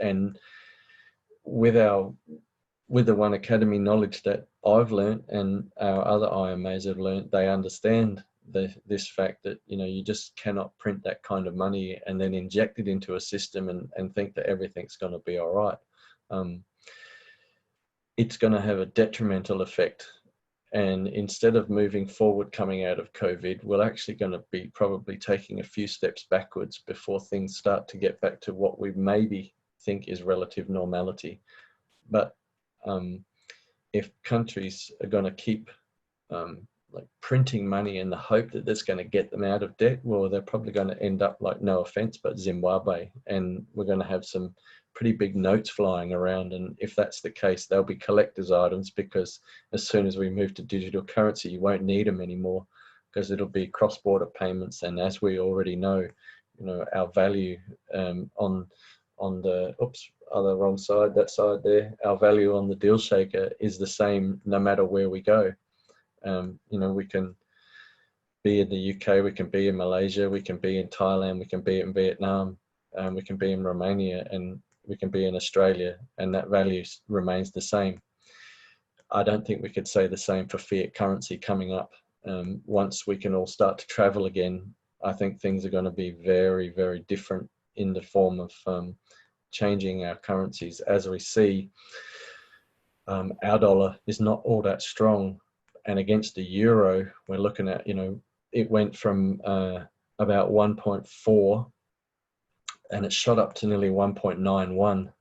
And with the OneAcademy knowledge that I've learned, and our other IMAs have learned, they understand this fact that, you know, you just cannot print that kind of money and then inject it into a system and think that everything's going to be all right. It's going to have a detrimental effect. And instead of moving forward coming out of COVID, we're actually going to be probably taking a few steps backwards before things start to get back to what we maybe think is relative normality. But if countries are going to keep like printing money in the hope that that's going to get them out of debt, well, they're probably going to end up like, no offense, but Zimbabwe, and we're going to have some pretty big notes flying around. And if that's the case, they'll be collector's items, because as soon as we move to digital currency, you won't need them anymore, because it'll be cross-border payments. And as we already know, you know, our value on the, oops, other wrong side, that side there, our value on the deal shaker is the same no matter where we go. You know, we can be in the UK, we can be in Malaysia, we can be in Thailand, we can be in Vietnam, we can be in Romania, and we can be in Australia, and that value remains the same. I don't think we could say the same for fiat currency coming up. Once we can all start to travel again, I think things are going to be very, very different in the form of changing our currencies. As we see, our dollar is not all that strong, and against the euro, we're looking at, you know, it went from about 1.4 and it shot up to nearly 1.91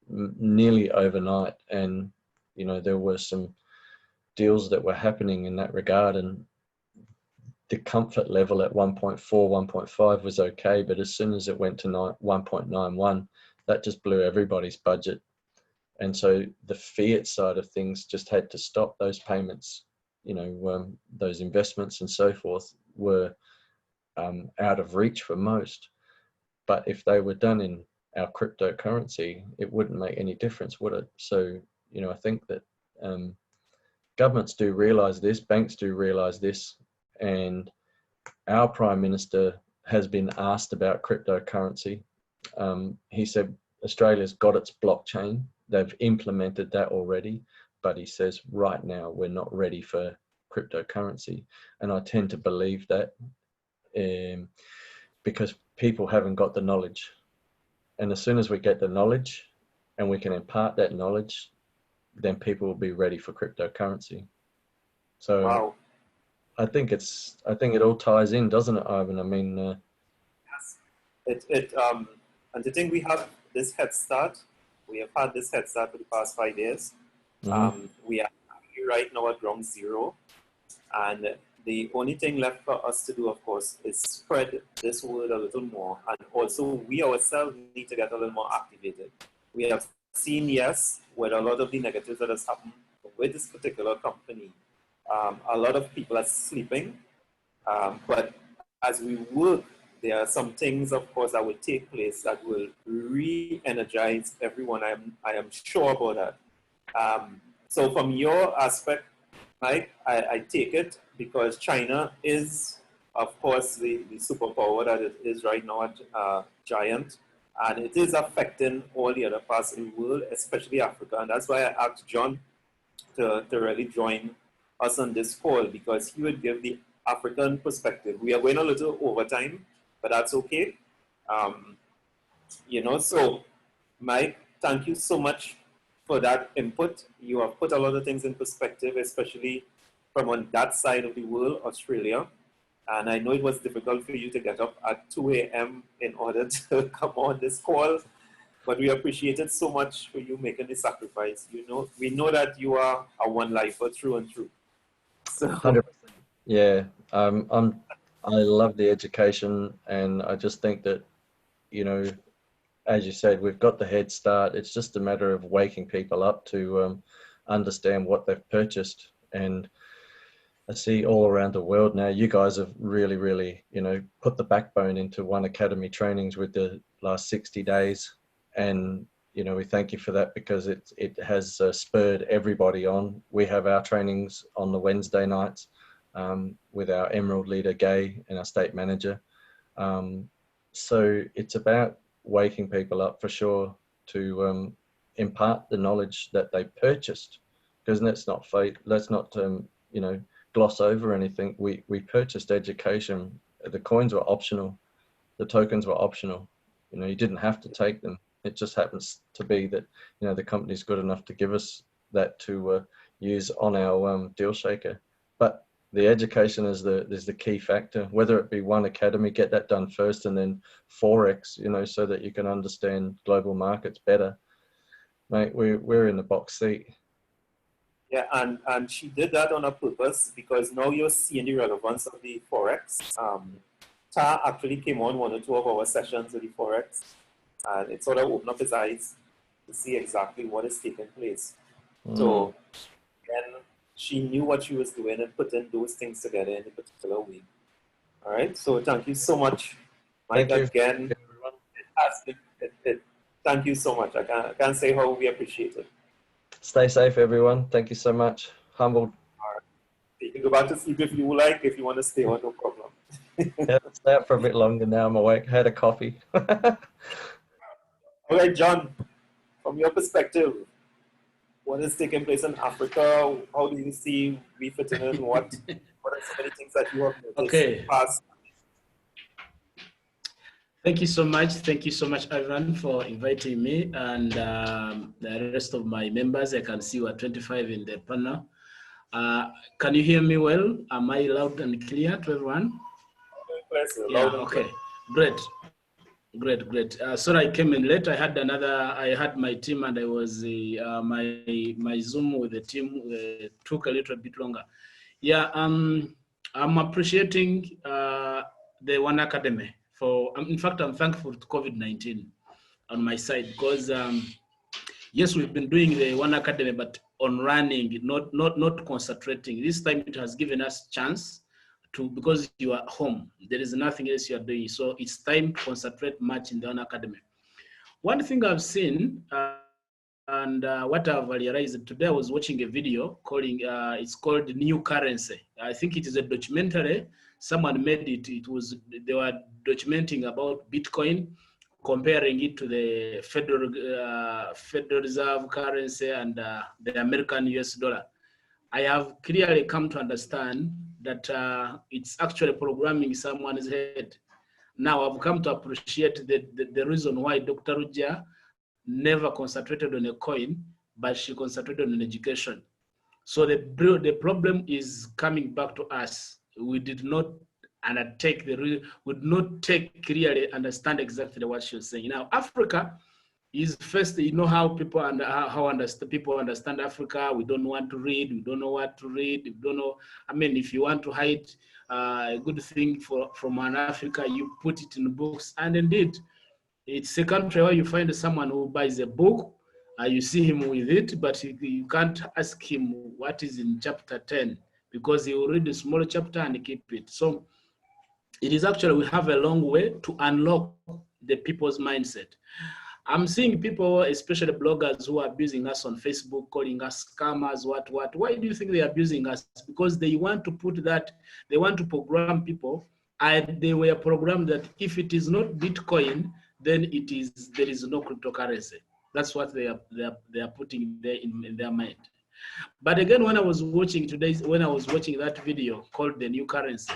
nearly overnight. And you know, there were some deals that were happening in that regard, and the comfort level at 1.4, 1.5 was okay, but as soon as it went to 1.91, that just blew everybody's budget. And so the fiat side of things just had to stop. Those payments, you know, those investments and so forth were out of reach for most. But if they were done in our cryptocurrency, it wouldn't make any difference, would it? So, you know, I think that governments do realize this, banks do realize this, and our Prime Minister has been asked about cryptocurrency. He said Australia's got its blockchain. They've implemented that already, but he says right now we're not ready for cryptocurrency. And I tend to believe that because people haven't got the knowledge. And as soon as we get the knowledge and we can impart that knowledge, then people will be ready for cryptocurrency. So wow. I think it all ties in, doesn't it, Ivan? I mean, yes. And the thing, we have this head start. We have had this head start for the past 5 years. Mm-hmm. We are right now at ground zero, and the only thing left for us to do, of course, is spread this word a little more, and also we ourselves need to get a little more activated. We have seen, yes, with a lot of the negatives that has happened with this particular company, a lot of people are sleeping, but as we work, there are some things, of course, that will take place that will re-energize everyone. I am sure about that. So from your aspect, Mike, I take it, because China is, of course, the superpower that it is right now at giant, and it is affecting all the other parts of the world, especially Africa. And that's why I asked John to really join us on this call, because he would give the African perspective. We are going a little over time, but that's okay. You know, so Mike, thank you so much for that input. You have put a lot of things in perspective, especially from on that side of the world, Australia. And I know it was difficult for you to get up at 2 a.m. in order to come on this call, but we appreciate it so much for you making the sacrifice. You know, we know that you are a one-lifer through and through. So 100%. Yeah, I love the education, and I just think that, you know, as you said, we've got the head start. It's just a matter of waking people up to understand what they've purchased. And I see all around the world now, you guys have really, really, you know, put the backbone into OneAcademy trainings with the last 60 days. And, you know, we thank you for that, because it has spurred everybody on. We have our trainings on the Wednesday nights with our Emerald leader, Gay, and our state manager. So it's about waking people up for sure to impart the knowledge that they purchased. because let's not you know, gloss over anything. We purchased education. The coins were optional, the tokens were optional. You know, you didn't have to take them. It just happens to be that, you know, the company's good enough to give us that to use on our deal shaker. But the education is the key factor, whether it be OneAcademy, get that done first, and then Forex, you know, so that you can understand global markets better. Mate, we're in the box seat. Yeah, and she did that on a purpose, because now you're seeing the relevance of the Forex. Ta actually came on 1 or 2 of our sessions with the Forex, and it sort of opened up his eyes to see exactly what is taking place. So then she knew what she was doing and putting those things together in a particular way. All right, so thank you so much, Mike. Thank you. Again, thank you so much. I can't say how we appreciate it. Stay safe, everyone. Thank you so much. Humbled. All right. You can go back to sleep if you like. If you want to stay on, no problem. Yeah, stay up for a bit longer now. I'm awake. Had a coffee. All right, John, from your perspective, what is taking place in Africa? How do you see we fitting in? What are so many things that you have noticed? Okay. Past? Thank you so much. Thank you so much, Ivan, for inviting me, and the rest of my members. I can see we're 25 in the panel. Can you hear me well? Am I loud and clear to everyone? Yeah, okay, great. Great. Sorry, I came in late. I had my team, and I was my Zoom with the team took a little bit longer. Yeah, I'm appreciating the OneAcademy for. In fact, I'm thankful to COVID-19 on my side, because yes, we've been doing the OneAcademy, but on running, not concentrating. This time it has given us chance to, because you are home, there is nothing else you are doing. So it's time to concentrate much in the OneAcademy. One thing I've seen, and what I've realized today, I was watching a video it's called New Currency. I think it is a documentary. Someone made it. They were documenting about Bitcoin, comparing it to the Federal Reserve currency and the American US dollar. I have clearly come to understand that it's actually programming someone's head. Now I've come to appreciate the reason why Dr. Ruja never concentrated on a coin, but she concentrated on education. So the problem is coming back to us. We did not undertake would not clearly understand exactly what she was saying. Now Africa is first, you know how people people understand Africa. We don't want to read. We don't know what to read. We don't know. I mean, if you want to hide a good thing from an Africa, you put it in books. And indeed, it's a country where you find someone who buys a book. You see him with it, but you can't ask him what is in chapter 10, because he will read a small chapter and keep it. So it is actually, we have a long way to unlock the people's mindset. I'm seeing people, especially bloggers, who are abusing us on Facebook, calling us scammers, what. Why do you think they are abusing us? Because they want to put that, they want to program people, and they were programmed that if it is not Bitcoin, then there is no cryptocurrency. That's what they are putting there in their mind. But again, when I was watching that video called The New Currency,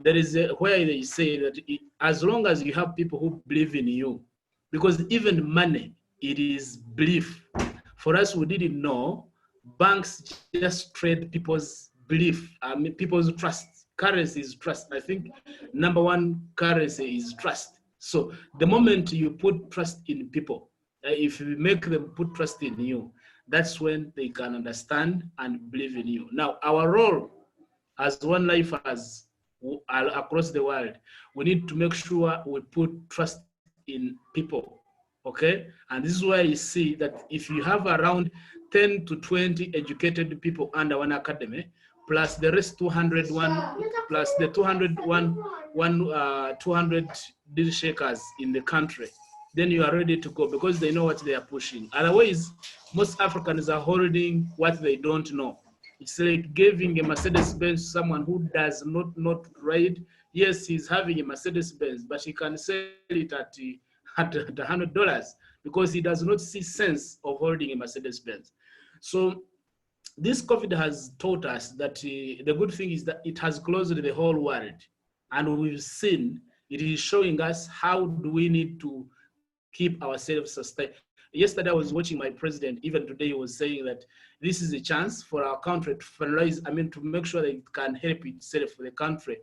there is where they say that as long as you have people who believe in you, because even money, it is belief. For us, we didn't know, banks just trade people's belief, people's trust. Currency is trust. I think number one currency is trust. So the moment you put trust in people, if you make them put trust in you, that's when they can understand and believe in you. Now, our role as One Lifers across the world, we need to make sure we put trust in people, okay? And this is why you see that if you have around 10 to 20 educated people under OneAcademy, plus the rest 201, plus the 200 deal shakers in the country, then you are ready to go, because they know what they are pushing. Otherwise, most Africans are holding what they don't know. It's like giving a Mercedes-Benz to someone who does not ride. Yes, he's having a Mercedes-Benz, but he can sell it at $100 because he does not see sense of holding a Mercedes-Benz. So this COVID has taught us that the good thing is that it has closed the whole world, and we've seen it is showing us how do we need to keep ourselves sustained. Yesterday, I was watching my president. Even today, he was saying that this is a chance for our country to finalize. I mean, to make sure that it can help itself, the country,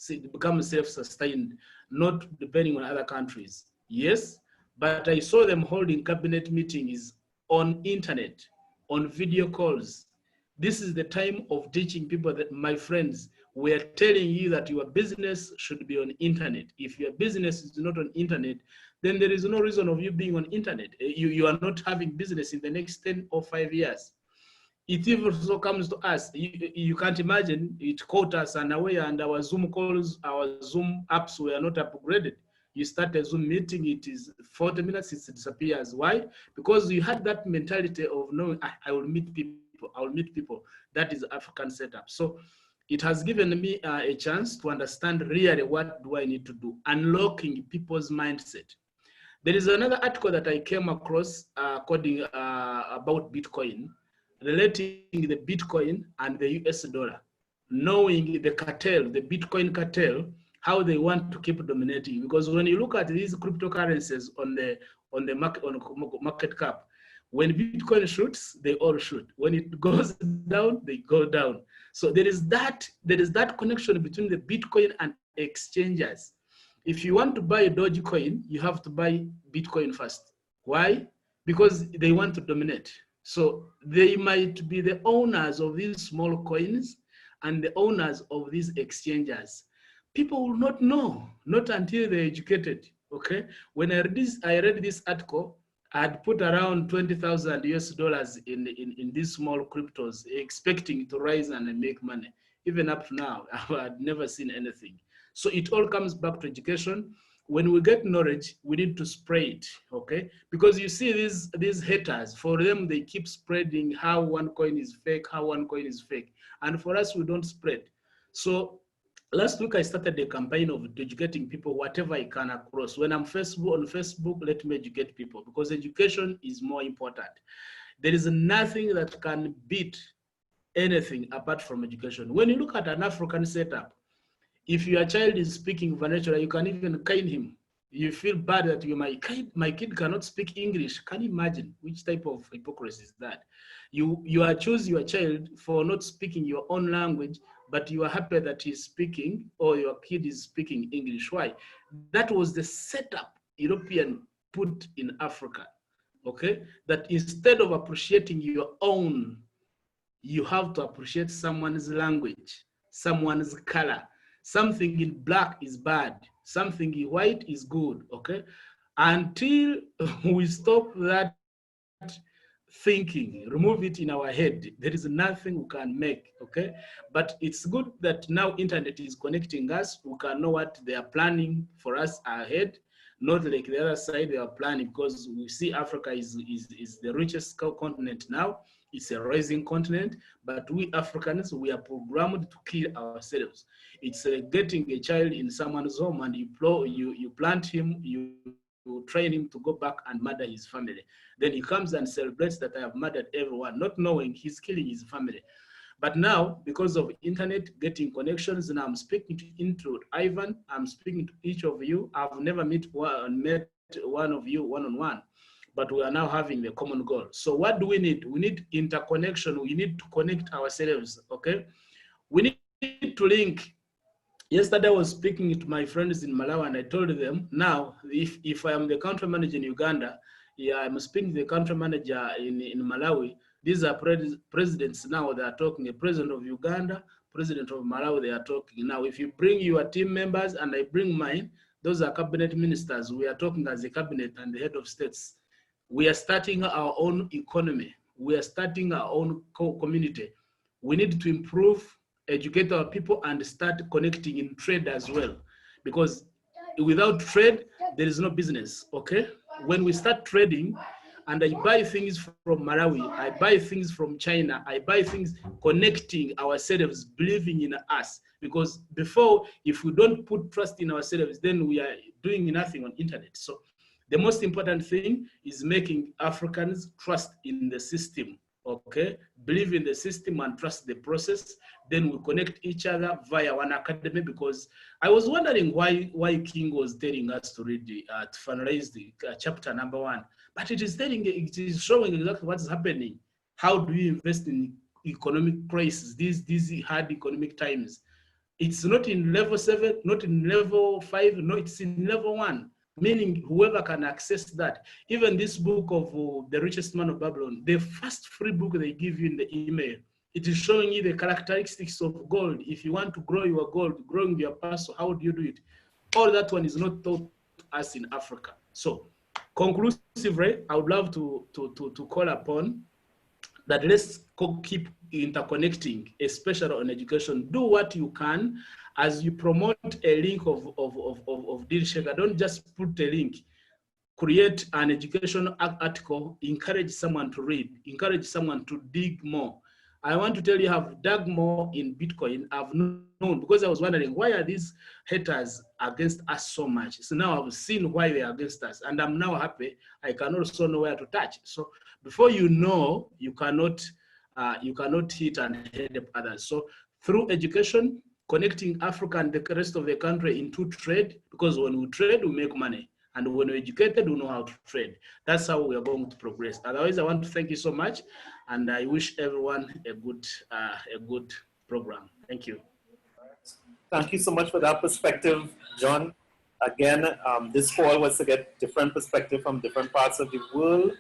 to become self-sustained, not depending on other countries. Yes, but I saw them holding cabinet meetings on internet, on video calls. This is the time of teaching people that, my friends, we're telling you that your business should be on internet. If your business is not on internet, then there is no reason of you being on internet. You are not having business in the next 10 or 5 years. It even also comes to us. You can't imagine, it caught us unaware, and our Zoom calls, our Zoom apps were not upgraded. You start a Zoom meeting, it is 40 minutes, it disappears. Why? Because you had that mentality of knowing, I will meet people, I will meet people. That is African setup. So it has given me a chance to understand really what do I need to do, unlocking people's mindset. There is another article that I came across about Bitcoin, relating the Bitcoin and the US dollar, knowing the cartel, the Bitcoin cartel, how they want to keep dominating. Because when you look at these cryptocurrencies on the market cap, when Bitcoin shoots, they all shoot. When it goes down, they go down. So there is that connection between the Bitcoin and exchanges. If you want to buy Dogecoin, you have to buy Bitcoin first. Why? Because they want to dominate. So they might be the owners of these small coins and the owners of these exchanges. People will not know, not until they're educated, okay? When I read this article, I had put around $20,000 US in these small cryptos, expecting to rise and make money. Even up to now, I've never seen anything. So it all comes back to education. When we get knowledge, we need to spread it, okay? Because you see these haters, for them, they keep spreading how one coin is fake, how one coin is fake. And for us, we don't spread. So last week, I started a campaign of educating people, whatever I can across. When I'm on Facebook, let me educate people, because education is more important. There is nothing that can beat anything apart from education. When you look at an African setup, if your child is speaking vernacular, you can even cane him. You feel bad that my kid cannot speak English. Can you imagine which type of hypocrisy is that? You are choosing your child for not speaking your own language, but you are happy that he's speaking, or your kid is speaking English. Why? That was the setup European put in Africa, okay? That instead of appreciating your own, you have to appreciate someone's language, someone's color. Something in black is bad, something in white is good, okay? Until we stop that thinking, remove it in our head, there is nothing we can make, okay? But it's good that now internet is connecting us. We can know what they are planning for us ahead, not like the other side they are planning, because we see Africa is the richest continent now. It's a rising continent, but we Africans, we are programmed to kill ourselves. It's getting a child in someone's home, and you plant him, you train him to go back and murder his family. Then he comes and celebrates that I have murdered everyone, not knowing he's killing his family. But now, because of internet, getting connections, and I'm speaking into Ivan, I'm speaking to each of you. I've never met one of you one-on-one, but we are now having the common goal. So what do we need? We need interconnection. We need to connect ourselves, okay? We need to link. Yesterday I was speaking to my friends in Malawi, and I told them, now, if I am the country manager in Uganda, yeah, I'm speaking to the country manager in Malawi. These are presidents now, they are talking. The president of Uganda, president of Malawi, they are talking. Now, if you bring your team members and I bring mine, those are cabinet ministers. We are talking as a cabinet and the head of states. We are starting our own economy. We are starting our own community. We need to improve, educate our people, and start connecting in trade as well. Because without trade, there is no business, okay? When we start trading, and I buy things from Malawi, I buy things from China, I buy things, connecting ourselves, believing in us. Because before, if we don't put trust in ourselves, then we are doing nothing on internet. So the most important thing is making Africans trust in the system, okay? Believe in the system and trust the process. Then we connect each other via OneAcademy, because I was wondering why King was telling us to read to finalize the chapter number 1, but it is showing exactly what's happening. How do you invest in economic crisis, these hard economic times? It's not in level 7, not in level 5, no, it's in level 1. Meaning whoever can access that. Even this book of The Richest Man of Babylon, the first free book they give you in the email, it is showing you the characteristics of gold. If you want to grow your gold, growing your parcel, how do you do it? All that one is not taught us in Africa. So conclusively, I would love to call upon that let's keep interconnecting, especially on education. Do what you can as you promote a link of Deal Shaker. Don't just put a link. Create an educational article, encourage someone to read, encourage someone to dig more. I want to tell you, I've dug more in Bitcoin. I've known, because I was wondering, why are these haters against us so much? So now I've seen why they're against us, and I'm now happy. I can also know where to touch. So before you know, you cannot hit and help others. So through education, connecting Africa and the rest of the country into trade, because when we trade, we make money. And when we're educated, we know how to trade. That's how we are going to progress. Otherwise, I want to thank you so much, and I wish everyone a good program. Thank you. Thank you so much for that perspective, John. Again, this call was to get different perspective from different parts of the world.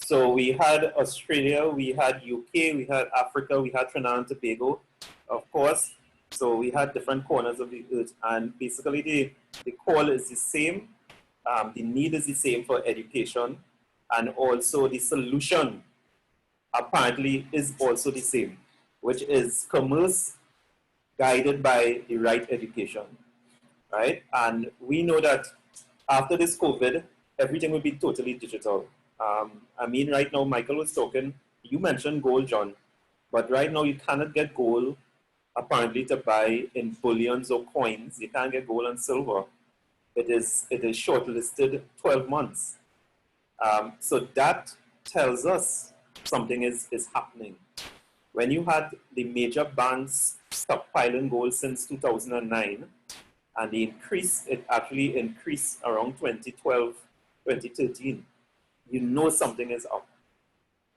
So we had Australia, we had UK, we had Africa, we had Trinidad and Tobago, of course. So we had different corners of the earth, and basically the call is the same. The need is the same for education, and also the solution apparently is also the same, which is commerce guided by the right education, right? And we know that after this COVID, everything will be totally digital. I mean, right now, Michael was talking, you mentioned gold, John, but right now you cannot get gold apparently to buy in bullions or coins. You can't get gold and silver. It is shortlisted 12 months. So that tells us something is happening. When you had the major banks stockpiling gold since 2009, and it actually increased around 2012, 2013, you know something is up.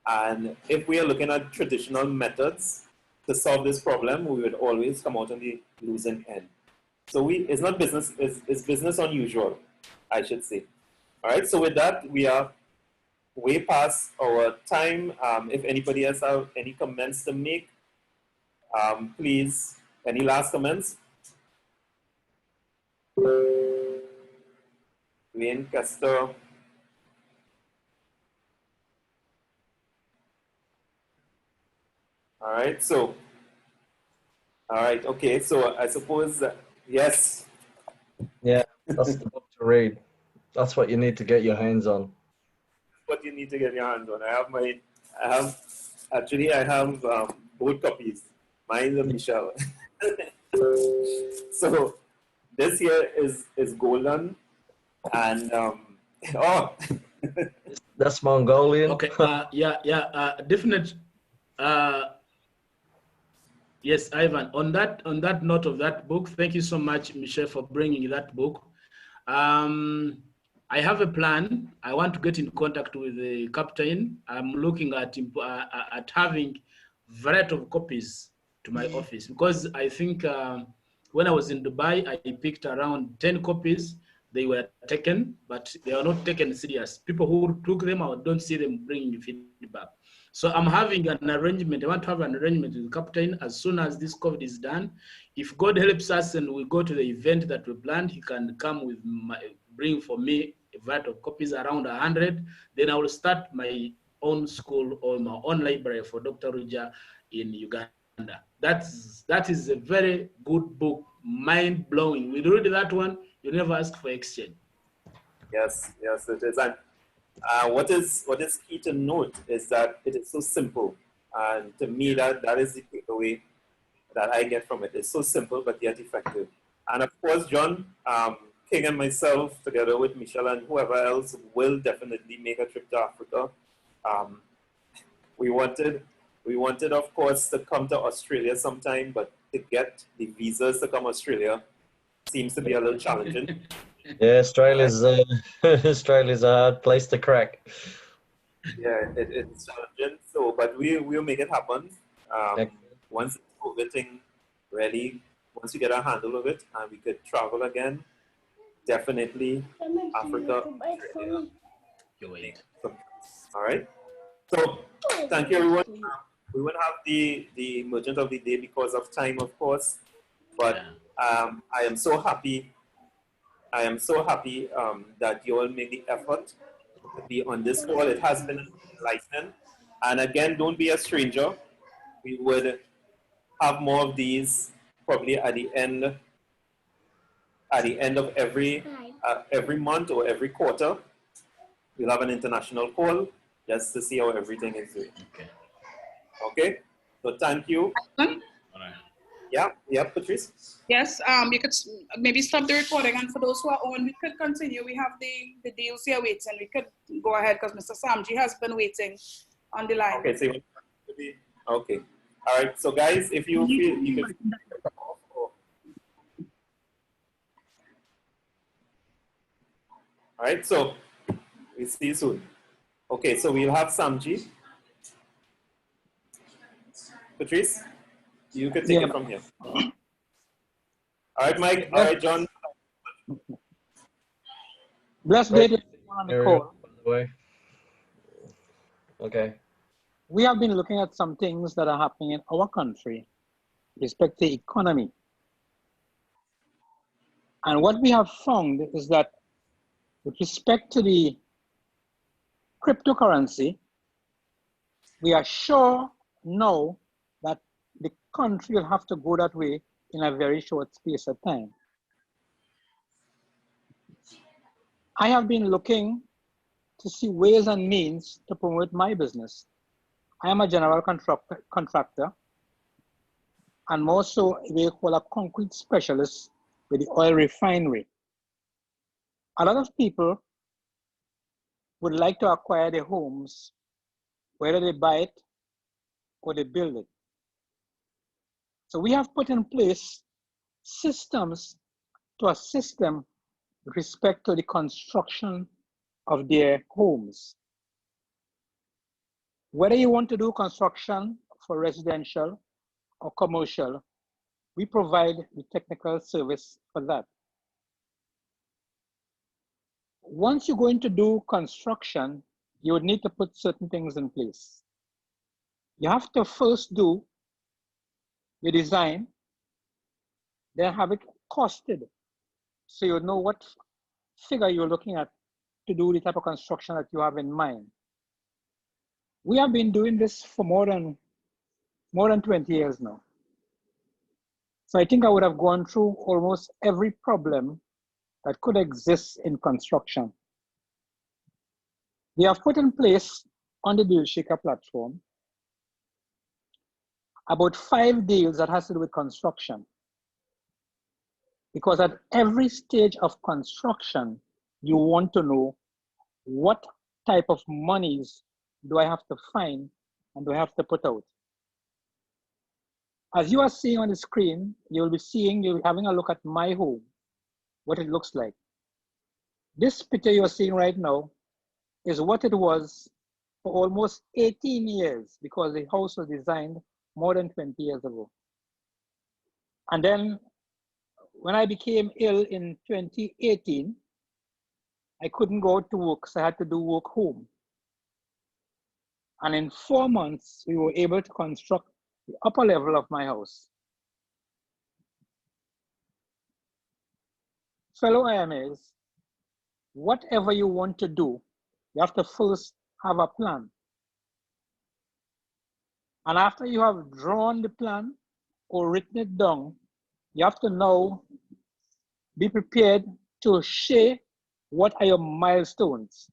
And if we are looking at traditional methods to solve this problem, we would always come out on the losing end. So it's not business, it's business unusual, I should say. All right, so with that, we are way past our time. If anybody else have any comments to make, please, any last comments? Wayne, Castor. All right, okay, so I suppose, yes. Yeah, that's the book to read. That's what you need to get your hands on. What you need to get your hands on. I have both copies, mine and Michelle. So this here is golden, and oh. That's Mongolian. Okay, definite. Yes, Ivan, on that note of that book, thank you so much, Michelle, for bringing that book. I have a plan. I want to get in contact with the captain. I'm looking at having variety of copies to my office, because I think when I was in Dubai, I picked around 10 copies. They were taken, but they are not taken serious. People who took them, I don't see them bringing feedback. So I'm having an arrangement. I want to have an arrangement with the captain as soon as this COVID is done. If God helps us and we go to the event that we planned, he can come with bring for me a variety of copies, around 100. Then I will start my own school or my own library for Dr. Ruja in Uganda. That is a very good book, mind-blowing. We read that one, you never ask for exchange. Yes, it is. And what is key to note is that it is so simple. And to me, that is the takeaway that I get from it. It's so simple, but yet effective. And of course, John, King and myself, together with Michelle and whoever else, will definitely make a trip to Africa. We wanted, of course, to come to Australia sometime, but to get the visas to come to Australia seems to be a little challenging. Yeah, Australia's Australia's a hard place to crack. Yeah, it's challenging. So, but we'll make it happen. Once the COVID thing really, once we get a handle of it and we could travel again, definitely Africa, Australia. All right. So, thank you, everyone. We won't have the merchant of the day because of time, of course. But I am so happy. I am so happy that you all made the effort to be on this call. It has been enlightening. And again, don't be a stranger. We would have more of these probably at the end of every month or every quarter. We'll have an international call just to see how everything is doing. Okay. So thank you. Yeah, Patrice. Yes, you could maybe stop the recording, and for those who are on, we could continue. We have the deals here waiting. We could go ahead because Mr. Samji has been waiting on the line. Okay, so okay. All right. So guys, if you feel you can. All right. So we'll see you soon. Okay. So we'll have Samji. Patrice, you can take it from here. All right, Mike. All right, John. Blessed day to everyone on the call. By the way. Okay. We have been looking at some things that are happening in our country with respect to the economy. And what we have found is that with respect to the cryptocurrency, we are sure now that the country will have to go that way in a very short space of time. I have been looking to see ways and means to promote my business. I am a general contractor and more so we call a concrete specialist with the oil refinery. A lot of people would like to acquire their homes, whether they buy it or they build it. So we have put in place systems to assist them with respect to the construction of their homes. Whether you want to do construction for residential or commercial, we provide the technical service for that. Once you're going to do construction, you would need to put certain things in place. You have to first do the design, then have it costed, so you know what figure you're looking at to do the type of construction that you have in mind. We have been doing this for more than 20 years now. So I think I would have gone through almost every problem that could exist in construction. We have put in place on the Deal Shaker platform about 5 deals that has to do with construction. Because at every stage of construction, you want to know what type of monies do I have to find and do I have to put out. As you are seeing on the screen, you'll be having a look at my home, what it looks like. This picture you're seeing right now is what it was for almost 18 years because the house was designed more than 20 years ago. And then when I became ill in 2018, I couldn't go to work, so I had to do work home. And in 4 months, we were able to construct the upper level of my house. Fellow IMAs, whatever you want to do, you have to first have a plan. And after you have drawn the plan or written it down, you have to now be prepared to share what are your milestones.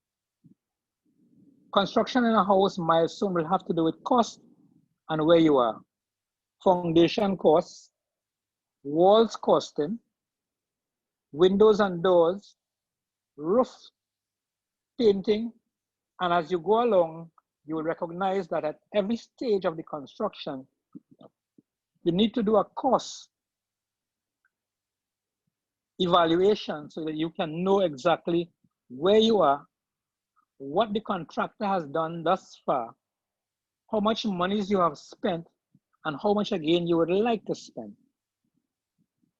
Construction in a house milestone will have to do with cost and where you are. Foundation costs, walls costing, windows and doors, roof, painting, and as you go along, you will recognize that at every stage of the construction, you need to do a cost evaluation so that you can know exactly where you are, what the contractor has done thus far, how much monies you have spent, and how much again you would like to spend.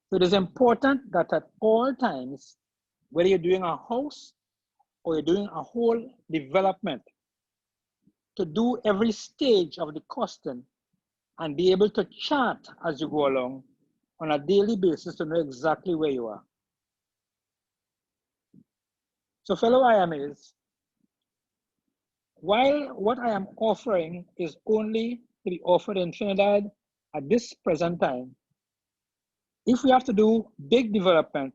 So it is important that at all times, whether you're doing a house or you're doing a whole development, to do every stage of the costing and be able to chart as you go along on a daily basis to know exactly where you are. So fellow IMAs, while what I am offering is only to be offered in Trinidad at this present time, if we have to do big development,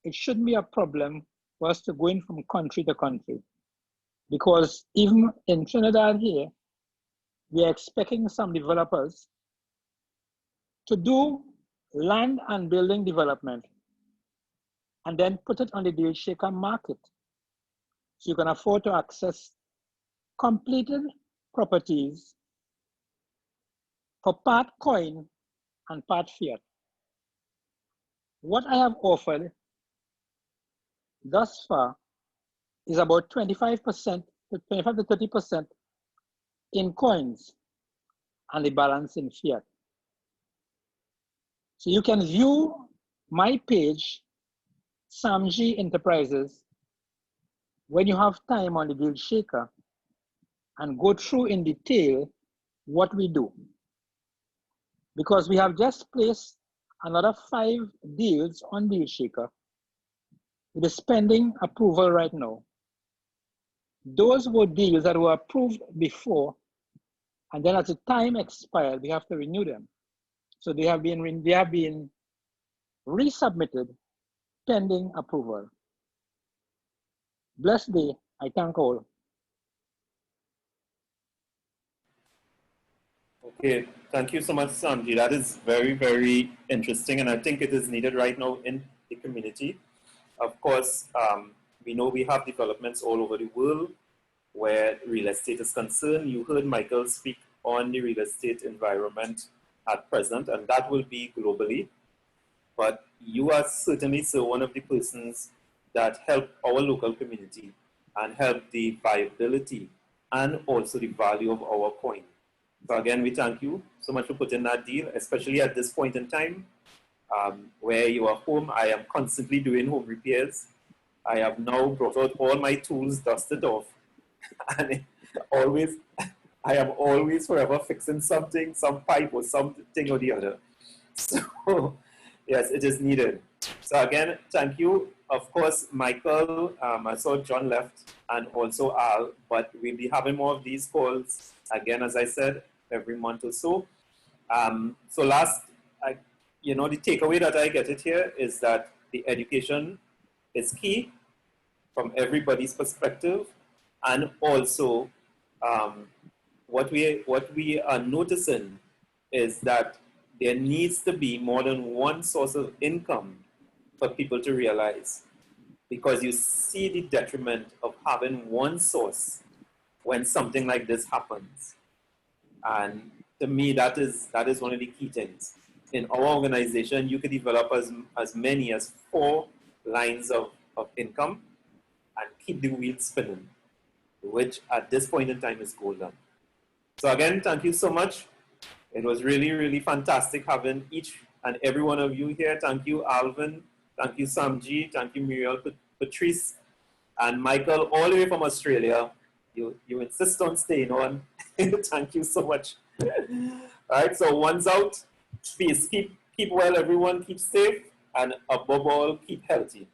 it shouldn't be a problem for us to go in from country to country. Because even in Trinidad here, we are expecting some developers to do land and building development and then put it on the deal shaker market. So you can afford to access completed properties for part coin and part fiat. What I have offered thus far is about 25% to 25 to 30% in coins and the balance in fiat. So you can view my page, Samji Enterprises, when you have time on the deal shaker and go through in detail what we do. Because we have just placed another 5 deals on deal shaker with the pending approval right now. Those were deals that were approved before, and then as the time expired, we have to renew them. So they have been resubmitted pending approval. Blessed day, I thank all. Okay, thank you so much, Sanji. That is very, very interesting, and I think it is needed right now in the community. Of course, we know we have developments all over the world where real estate is concerned. You heard Michael speak on the real estate environment at present, and that will be globally. But you are certainly one of the persons that help our local community and help the viability and also the value of our coin. So again, we thank you so much for putting that deal, especially at this point in time where you are home. I am constantly doing home repairs. I have now brought out all my tools, dusted off, and I am always forever fixing something, some pipe or something or the other. So yes, it is needed. So again, thank you. Of course, Michael, I saw John left, and also Al, but we'll be having more of these calls, again, as I said, every month or so. So last, the takeaway that I get it here is that the education is key from everybody's perspective, and also what we are noticing is that there needs to be more than one source of income for people to realize, because you see the detriment of having one source when something like this happens. And to me, that is one of the key things. In our organization, you could develop as many as 4 lines of income and keep the wheel spinning, which at this point in time is golden. So again, thank you so much. It was really, really fantastic having each and every one of you here. Thank you, Alvin. Thank you, Samji. Thank you, Muriel, Patrice, and Michael, all the way from Australia. You insist on staying on. Thank you so much. All right, so one's out. Please keep well, everyone. Keep safe, and above all, keep healthy.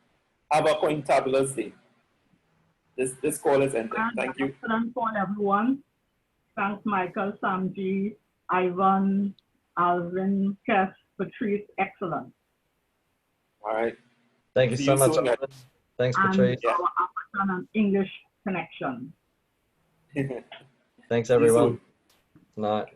Have a cointabulous day. This call is ending. Thank you. Excellent call, everyone. Thanks, Michael, Samji, Ivan, Alvin, Kev, Patrice. Excellent. All right. Thank you so much, Alvin. Thanks, Patrice. And our African and English connection. Thanks, everyone. Night.